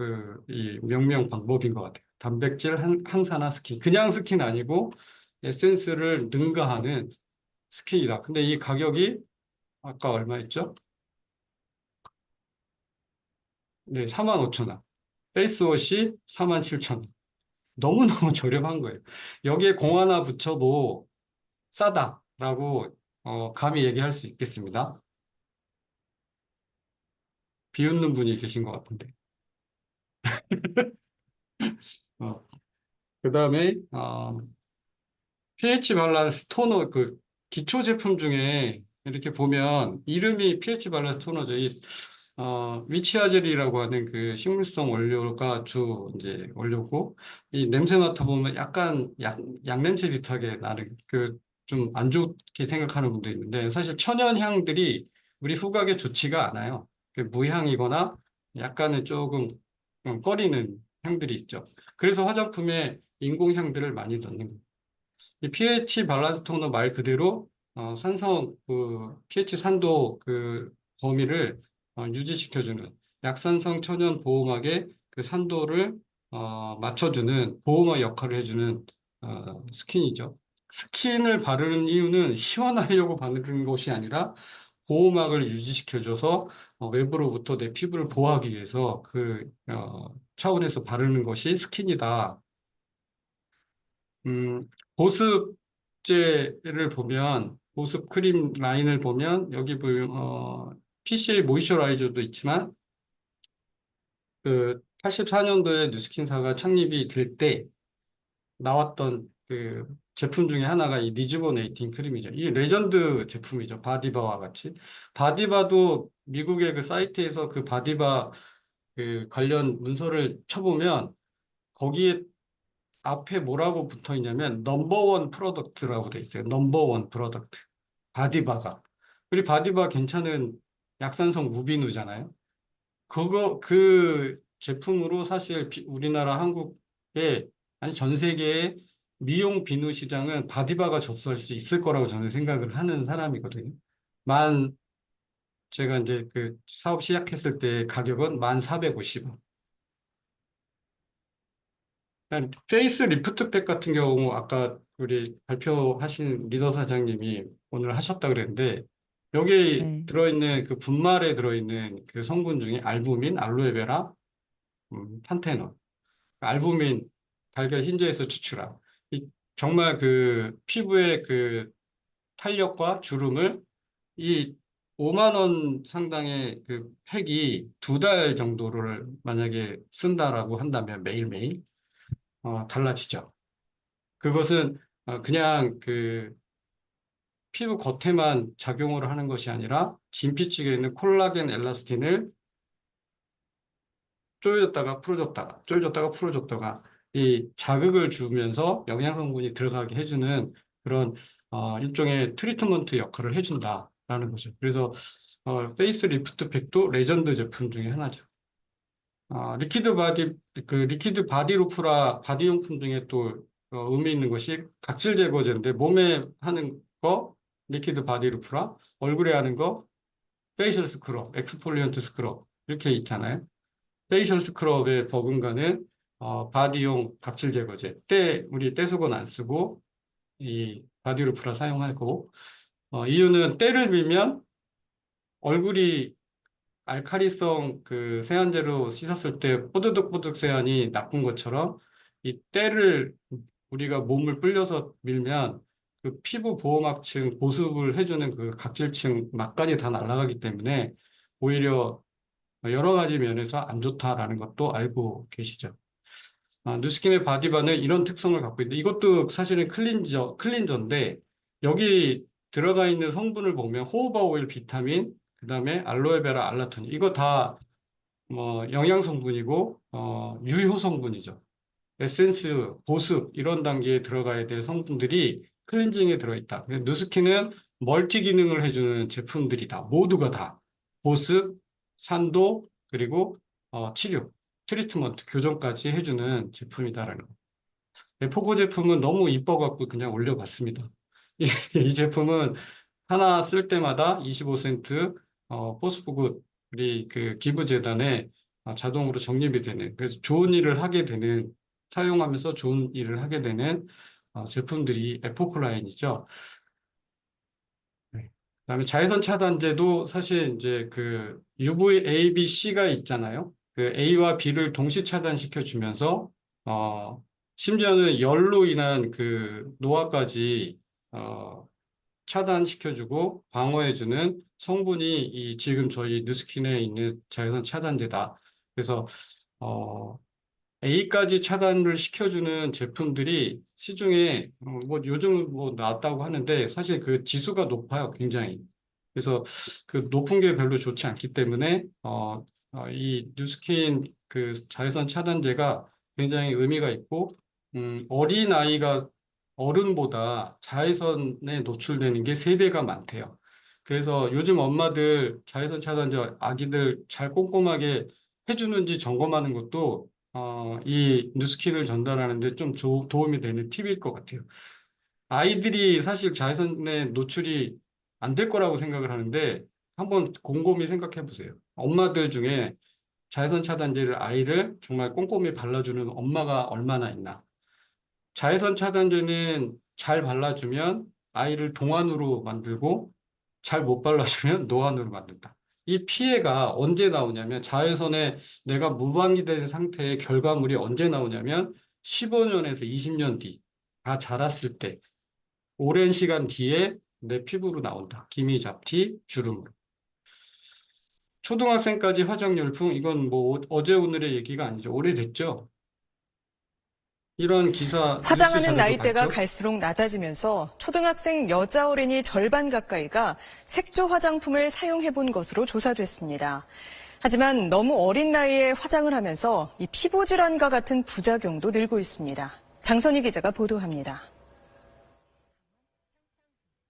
S9: 이 명명 방법인 것 같아요. 단백질 항산화 스킨. 그냥 스킨 아니고 에센스를 능가하는 스킨이다. 근데 이 가격이 아까 얼마였죠? 네, 45,000원. 페이스워시 47,000원. 너무너무 저렴한 거예요. 여기에 공 하나 붙여도 싸다라고 감히 얘기할 수 있겠습니다. 비웃는 분이 계신 것 같은데. 그 다음에 pH 밸런스 토너, 그 기초 제품 중에 이렇게 보면 이름이 pH 밸런스 토너죠. 위치아젤이라고 하는 그 식물성 원료가 주 이제 원료고, 이 냄새 맡아보면 약간 약냄새 비슷하게 나는 그 좀 안 좋게 생각하는 분도 있는데 사실 천연 향들이 우리 후각에 좋지가 않아요. 무향이거나 약간은 조금 꺼리는 향들이 있죠. 그래서 화장품에 인공향들을 많이 넣는 거예요. 이 pH 밸런스 토너 말 그대로 산성 그 pH 산도 그 범위를 유지시켜주는 약산성 천연 보호막의 그 산도를 맞춰주는 보호막 역할을 해주는 스킨이죠. 스킨을 바르는 이유는 시원하려고 바르는 것이 아니라 보호막을 유지시켜줘서 외부로부터 내 피부를 보호하기 위해서 그 차원에서 바르는 것이 스킨이다. 음, 보습제를 보면, 보습 크림 라인을 보면, 여기 보면, PCA 모이스처라이저도 있지만, 그 84년도에 뉴스킨사가 창립이 될 때 나왔던 그 제품 중에 하나가 이 리주버네이팅 크림이죠. 이 레전드 제품이죠. 바디바와 같이. 바디바도 미국의 그 사이트에서 그 바디바 그 관련 문서를 쳐보면 거기에 앞에 뭐라고 붙어 있냐면 넘버원 프로덕트라고 돼 있어요. 넘버원 프로덕트. 바디바가. 우리 바디바 괜찮은 약산성 무비누잖아요. 그 제품으로 사실 우리나라 한국에, 아니 전 세계의 미용 비누 시장은 바디바가 접수할 수 있을 거라고 저는 생각을 하는 사람이거든요. 제가 이제 그 사업 시작했을 때 가격은 1,450원. 페이스 리프트팩 같은 경우 아까 우리 발표하신 리더 사장님이 오늘 하셨다 그랬는데 여기
S3: 네.
S9: 들어있는 그 분말에 들어있는 그 성분 중에 알부민, 알로에베라, 판테놀, 알부민 달걀 흰자에서 추출한 정말 그 피부의 그 탄력과 주름을 이 5만 원 상당의 그 팩이 2달 정도를 만약에 쓴다라고 한다면 매일매일 달라지죠. 그것은 그냥 그 피부 겉에만 작용을 하는 것이 아니라 진피층에 있는 콜라겐 엘라스틴을 조여줬다가 풀어줬다가 조여줬다가 풀어줬다가 이 자극을 주면서 영양 성분이 들어가게 해주는 그런 일종의 트리트먼트 역할을 해준다라는 거죠. 그래서 페이스 리프트 팩도 레전드 제품 중에 하나죠. 리퀴드 바디 루프라 바디용품 중에 또 의미 있는 것이 각질 제거제인데 몸에 하는 거 리퀴드 바디 루프라, 얼굴에 하는 거 페이셜 스크럽, 엑스폴리언트 스크럽 이렇게 있잖아요. 페이셜 스크럽에 버금가는 바디용 각질 제거제. 우리 떼수건 안 쓰고 이 바디 루프라 사용하고 이유는 때를 밀면 얼굴이 알카리성 그 세안제로 씻었을 때 뽀드득뽀드득 세안이 나쁜 것처럼 이 때를 우리가 몸을 불려서 밀면 그 피부 보호막층 보습을 해주는 그 각질층 막까지 다 날아가기 때문에 오히려 여러 가지 면에서 안 좋다라는 것도 알고 계시죠. 누스킨의 바디바는 이런 특성을 갖고 있는데 이것도 사실은 클린저인데 여기 들어가 있는 성분을 보면 호호바 오일, 비타민, 그 다음에 알로에베라, 알라토닌 이거 다 영양 성분이고 유효 성분이죠. 에센스, 보습 이런 단계에 들어가야 될 성분들이 클렌징에 들어있다. 누스킨은 멀티 기능을 해주는 제품들이다. 모두가 다 보습, 산도 그리고 치료, 트리트먼트, 교정까지 해주는 제품이다라는 거. 포코 제품은 너무 이뻐갖고 그냥 올려봤습니다. 이 제품은 하나 쓸 때마다 25센트 포스프굿 우리 그 기부재단에 자동으로 적립이 되는 그래서 좋은 일을 하게 되는 사용하면서 좋은 일을 하게 되는 제품들이 에포크 라인이죠. 네. 그다음에 자외선 차단제도 사실 이제 그 UV A, B, C가 있잖아요. 그 A와 B를 동시 차단시켜 주면서 심지어는 열로 인한 그 노화까지 차단시켜주고 방어해주는 성분이 지금 저희 누스킨에 있는 자외선 차단제다. 그래서 A까지 차단을 시켜주는 제품들이 시중에 뭐 요즘 뭐 나왔다고 하는데 사실 그 지수가 높아요, 굉장히. 그래서 그 높은 게 별로 좋지 않기 때문에 이 뉴스킨 그 자외선 차단제가 굉장히 의미가 있고 어린 아이가 어른보다 자외선에 노출되는 게 3배가 많대요. 그래서 요즘 엄마들 자외선 차단제 아기들 잘 꼼꼼하게 해주는지 점검하는 것도 이 뉴스킨을 전달하는데 좀 도움이 되는 팁일 것 같아요. 아이들이 사실 자외선에 노출이 안 될 거라고 생각을 하는데 한번 곰곰이 생각해 보세요. 엄마들 중에 자외선 차단제를 아이를 정말 꼼꼼히 발라주는 엄마가 얼마나 있나. 자외선 차단제는 잘 발라주면 아이를 동안으로 만들고 잘 못 발라주면 노안으로 만든다. 이 피해가 언제 나오냐면 자외선에 내가 무방이 된 상태의 결과물이 언제 나오냐면 15년에서 20년 뒤 다 자랐을 때 오랜 시간 뒤에 내 피부로 나온다. 기미, 잡티, 주름으로. 초등학생까지 화장 열풍, 이건 뭐 어제 오늘의 얘기가 아니죠. 오래됐죠. 이런 기사 뉴스
S11: 화장하는
S9: 자료도
S11: 나이대가
S9: 봤죠.
S11: 갈수록 낮아지면서 초등학생 여자 어린이 절반 가까이가 색조 화장품을 사용해 본 것으로 조사됐습니다. 하지만 너무 어린 나이에 화장을 하면서 이 피부 질환과 같은 부작용도 늘고 있습니다. 장선희 기자가 보도합니다.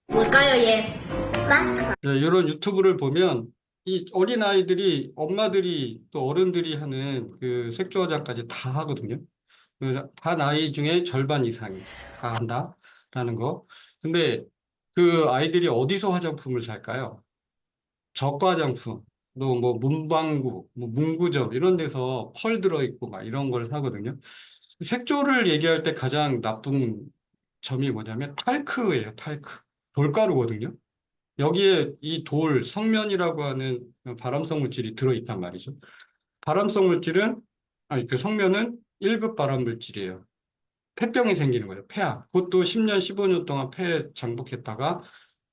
S12: 뭘까요, 얘? 마스크.
S9: 네, 이런 유튜브를 보면 이 어린아이들이 엄마들이 또 어른들이 하는 그 색조 화장까지 다 하거든요. 다 나이 중에 절반 이상이 다 한다라는 거. 근데 그 아이들이 어디서 화장품을 살까요? 저가 화장품, 또 뭐 문방구, 뭐 문구점 이런 데서 펄 들어있고 막 이런 걸 사거든요. 색조를 얘기할 때 가장 나쁜 점이 뭐냐면 탈크예요, 탈크. 돌가루거든요. 여기에 이 성면이라고 하는 발암성 물질이 들어있단 말이죠. 발암성 물질은, 그 성면은 1급 발암 물질이에요. 폐병이 생기는 거예요, 폐암. 그것도 10년, 15년 동안 폐에 장복했다가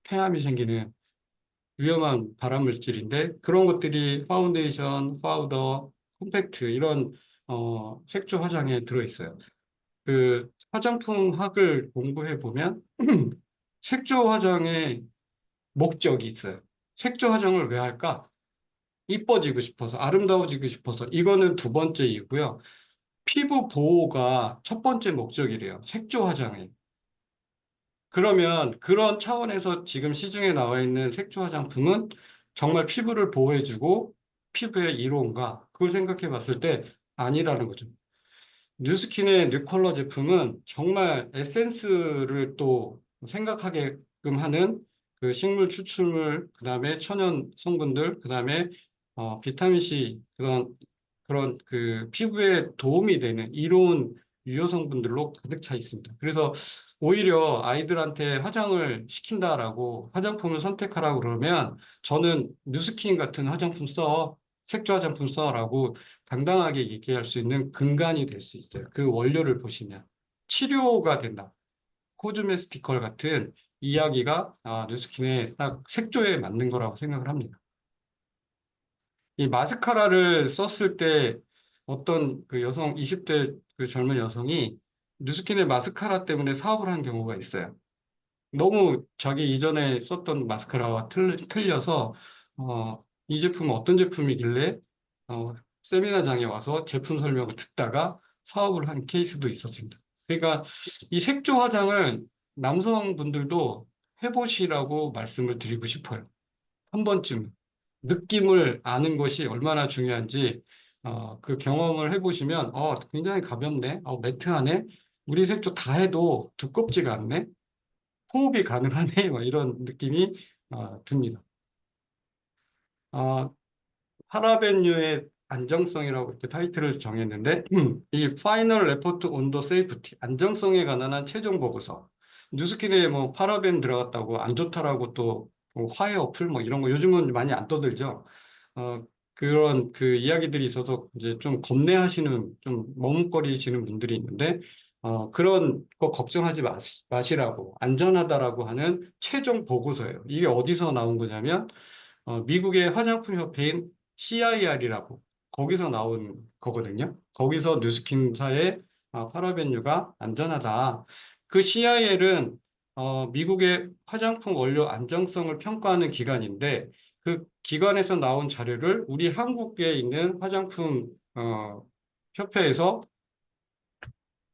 S9: 폐암이 생기는 위험한 발암 물질인데, 그런 것들이 파운데이션, 파우더, 콤팩트, 이런, 색조 화장에 들어있어요. 그 화장품학을 공부해 보면, 색조 화장의 목적이 있어요. 색조 화장을 왜 할까? 이뻐지고 싶어서, 아름다워지고 싶어서. 이거는 두 번째 이유고요. 피부 보호가 첫 번째 목적이래요. 색조 화장에. 그러면 그런 차원에서 지금 시중에 나와 있는 색조 화장품은 정말 피부를 보호해주고 피부의 이로운가? 그걸 생각해 봤을 때 아니라는 거죠. 뉴스킨의 뉴컬러 제품은 정말 에센스를 또 생각하게끔 하는 그 식물 추출물, 그 다음에 천연 성분들, 그 다음에 비타민C, 그런 그 피부에 도움이 되는 이로운 유효 성분들로 가득 차 있습니다. 그래서 오히려 아이들한테 화장을 시킨다라고 화장품을 선택하라고 그러면 저는 뉴스킨 같은 화장품 써, 색조 화장품 써라고 당당하게 얘기할 수 있는 근간이 될 수 있어요. 그 원료를 보시면 치료가 된다. 코즈메스티컬 같은 이야기가 뉴스킨의 딱 색조에 맞는 거라고 생각을 합니다. 이 마스카라를 썼을 때 어떤 그 여성, 20대 그 젊은 여성이 뉴스킨의 마스카라 때문에 사업을 한 경우가 있어요. 너무 자기 이전에 썼던 마스카라와 틀려서 이 제품은 어떤 제품이길래 세미나장에 와서 제품 설명을 듣다가 사업을 한 케이스도 있었습니다. 그러니까 이 색조 화장을 남성분들도 해보시라고 말씀을 드리고 싶어요. 한 번쯤 느낌을 아는 것이 얼마나 중요한지 그 경험을 해보시면 굉장히 가볍네, 매트하네, 우리 색조 다 해도 두껍지가 않네, 호흡이 가능하네, 뭐 이런 느낌이 듭니다. 파라벤유의 안정성이라고 이렇게 타이틀을 정했는데 이 파이널 레포트 온 더 세이프티, 안정성에 관한 최종 보고서. 뉴스킨에 뭐 파라벤 들어갔다고 안 좋다라고 또뭐 화해 어플 뭐 이런 거 요즘은 많이 안 떠들죠. 그런 그 이야기들이 있어서 이제 좀 겁내하시는, 좀 머뭇거리시는 분들이 있는데 그런 거 걱정하지 마시라고, 안전하다라고 하는 최종 보고서예요. 이게 어디서 나온 거냐면 미국의 화장품 협회인 CIR이라고, 거기서 나온 거거든요. 거기서 뉴스킨사의 파라벤유가 안전하다. 그 CIR은 미국의 화장품 원료 안정성을 평가하는 기관인데, 그 기관에서 나온 자료를 우리 한국에 있는 화장품 협회에서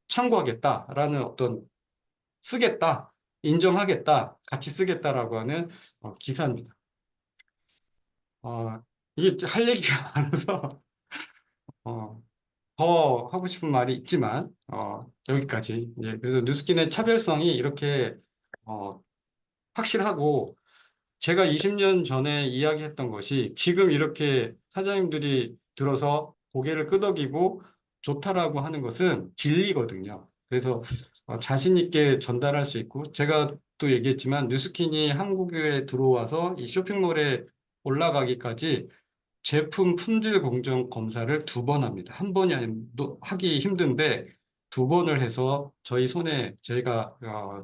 S9: 참고하겠다라는 쓰겠다, 인정하겠다, 같이 쓰겠다라고 하는 기사입니다. 이게 할 얘기가 많아서 더 하고 싶은 말이 있지만 여기까지. 그래서 뉴스킨의 차별성이 이렇게 확실하고, 제가 20년 전에 이야기했던 것이 지금 이렇게 사장님들이 들어서 고개를 끄덕이고 좋다라고 하는 것은 진리거든요. 그래서 자신 있게 전달할 수 있고, 제가 또 얘기했지만 뉴스킨이 한국에 들어와서 이 쇼핑몰에 올라가기까지 제품 품질 공정 검사를 2번 합니다. 한 번이 하기 힘든데 두 번을 해서 저희 손에 저희가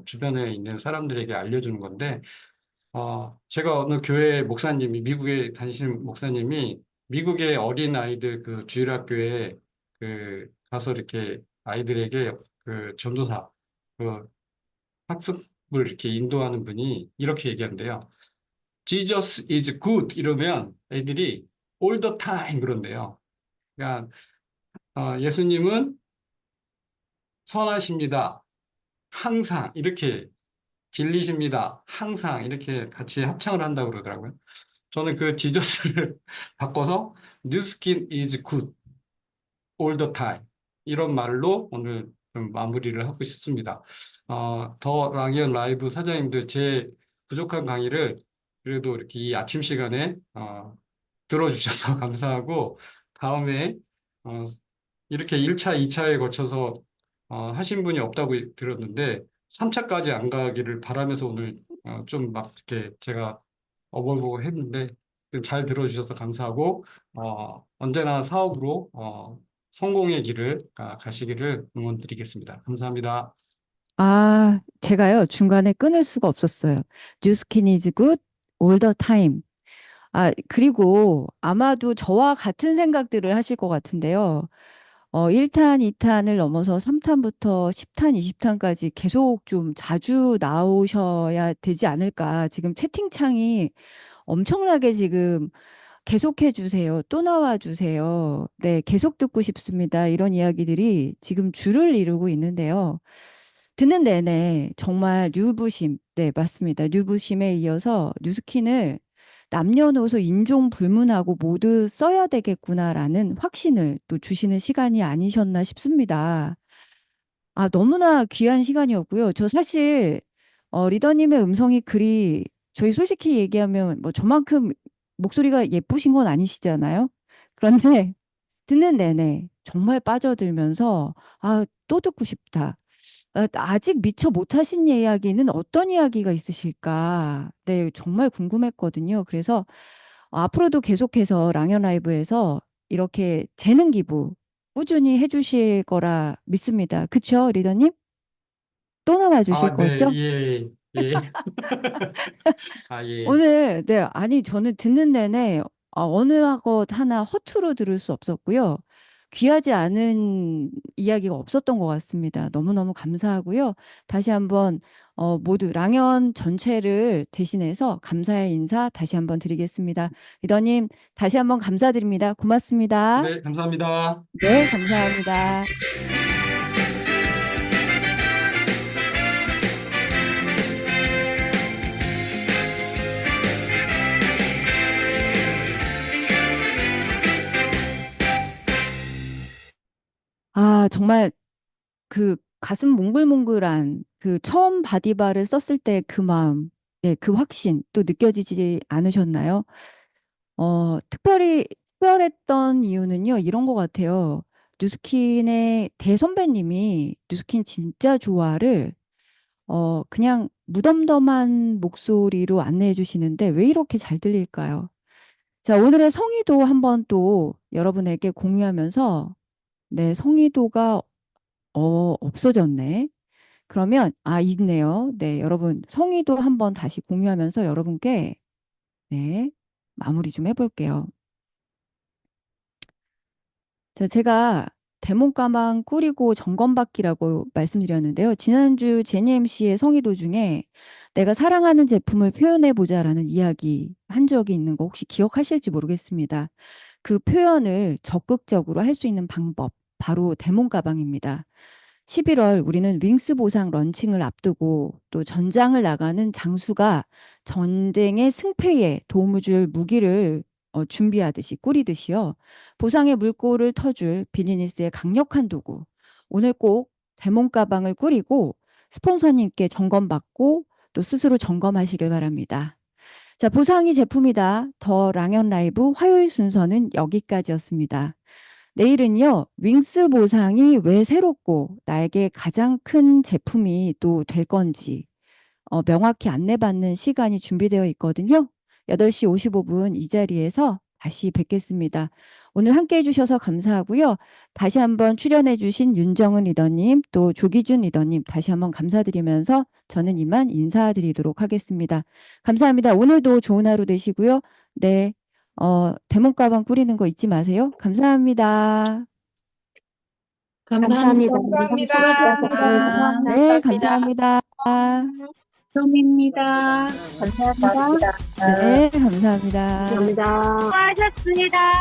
S9: 주변에 있는 사람들에게 알려주는 건데 제가 어느 교회 목사님이 미국에 다니시는 목사님이 미국의 어린 아이들 그 주일학교에 그 가서 이렇게 아이들에게 그 전도사 그 학습을 이렇게 인도하는 분이 이렇게 얘기한대요. Jesus is good 이러면 애들이 all the time 그런대요. 그러니까 예수님은 선하십니다. 항상 이렇게 진리십니다. 항상 이렇게 같이 합창을 한다고 그러더라고요. 저는 그 지저스를 바꿔서 New Skin is good all the time 이런 말로 오늘 좀 마무리를 하고 싶습니다. 더 랑이언 라이브 사장님들 제 부족한 강의를 그래도 이렇게 이 아침 시간에 들어주셔서 감사하고 다음에 이렇게 1차, 2차에 거쳐서 하신 분이 없다고 들었는데 3차까지 안 가기를 바라면서 오늘 좀 막 이렇게 제가 어버버버 했는데 잘 들어주셔서 감사하고 언제나 사업으로 성공의 길을 가시기를 응원드리겠습니다. 감사합니다.
S3: 아, 제가요, 중간에 끊을 수가 없었어요. New skin is good all the time. 그리고 아마도 저와 같은 생각들을 하실 것 같은데요. 1탄, 2탄을 넘어서 3탄부터 10탄, 20탄까지 계속 좀 자주 나오셔야 되지 않을까. 지금 채팅창이 엄청나게 지금 계속해 주세요. 또 나와 주세요. 네, 계속 듣고 싶습니다. 이런 이야기들이 지금 줄을 이루고 있는데요. 듣는 내내 정말 뉴부심, 네, 맞습니다. 뉴부심에 이어서 뉴스킨을 남녀노소 인종 불문하고 모두 써야 되겠구나라는 확신을 또 주시는 시간이 아니셨나 싶습니다. 너무나 귀한 시간이었고요. 저 사실 리더님의 음성이 그리 저희 솔직히 얘기하면 뭐 저만큼 목소리가 예쁘신 건 아니시잖아요. 그런데 듣는 내내 정말 빠져들면서 또 듣고 싶다. 아직 미처 못하신 이야기는 어떤 이야기가 있으실까? 네, 정말 궁금했거든요. 그래서 앞으로도 계속해서 랑연 라이브에서 이렇게 재능 기부 꾸준히 해주실 거라 믿습니다. 그쵸, 리더님? 또 나와 주실
S9: 네,
S3: 거죠?
S9: 예, 예. 예.
S3: 오늘, 네, 아니, 저는 듣는 내내 어느 것 하나 허투루 들을 수 없었고요. 귀하지 않은 이야기가 없었던 것 같습니다. 너무너무 감사하고요. 다시 한번 모두 랑연 전체를 대신해서 감사의 인사 다시 한번 드리겠습니다. 리더님, 다시 한번 감사드립니다. 고맙습니다.
S9: 네, 감사합니다.
S3: 네, 감사합니다. 정말 그 가슴 몽글몽글한 그 처음 바디바를 썼을 때 그 마음, 네, 그 확신 또 느껴지지 않으셨나요? 특별했던 이유는요, 이런 것 같아요. 뉴스킨의 대선배님이 뉴스킨 진짜 좋아를 그냥 무덤덤한 목소리로 안내해 주시는데 왜 이렇게 잘 들릴까요? 자, 오늘의 성의도 한번 또 여러분에게 공유하면서 네, 성의도가 없어졌네. 그러면 있네요. 네, 여러분 성의도 한번 다시 공유하면서 여러분께 네, 마무리 좀 해볼게요. 자, 제가 대문 가방 꾸리고 점검받기라고 말씀드렸는데요. 지난주 제니 MC의 성의도 중에 내가 사랑하는 제품을 표현해보자라는 이야기 한 적이 있는 거 혹시 기억하실지 모르겠습니다. 그 표현을 적극적으로 할 수 있는 방법, 바로 대문 가방입니다. 11월 우리는 윙스 보상 런칭을 앞두고 또 전장을 나가는 장수가 전쟁의 승패에 도움을 줄 무기를 준비하듯이 꾸리듯이요. 보상의 물꼬를 터줄 비즈니스의 강력한 도구. 오늘 꼭 대문 가방을 꾸리고 스폰서님께 점검받고 또 스스로 점검하시길 바랍니다. 자, 보상이 제품이다. 더 랑연 라이브 화요일 순서는 여기까지였습니다. 내일은요, 윙스 보상이 왜 새롭고 나에게 가장 큰 제품이 또 될 건지 명확히 안내받는 시간이 준비되어 있거든요. 8시 55분 이 자리에서 다시 뵙겠습니다. 오늘 함께 해주셔서 감사하고요. 다시 한번 출연해주신 윤정은 리더님, 또 조기준 리더님 다시 한번 감사드리면서 저는 이만 인사드리도록 하겠습니다. 감사합니다. 오늘도 좋은 하루 되시고요. 네, 대목 가방 꾸리는 거 잊지 마세요. 감사합니다.
S12: 감사합니다.
S7: 감사합니다.
S3: 네, 감사합니다.
S12: 처음입니다. 감사합니다.
S3: 네, 감사합니다.
S12: 감사합니다. 수고하셨습니다.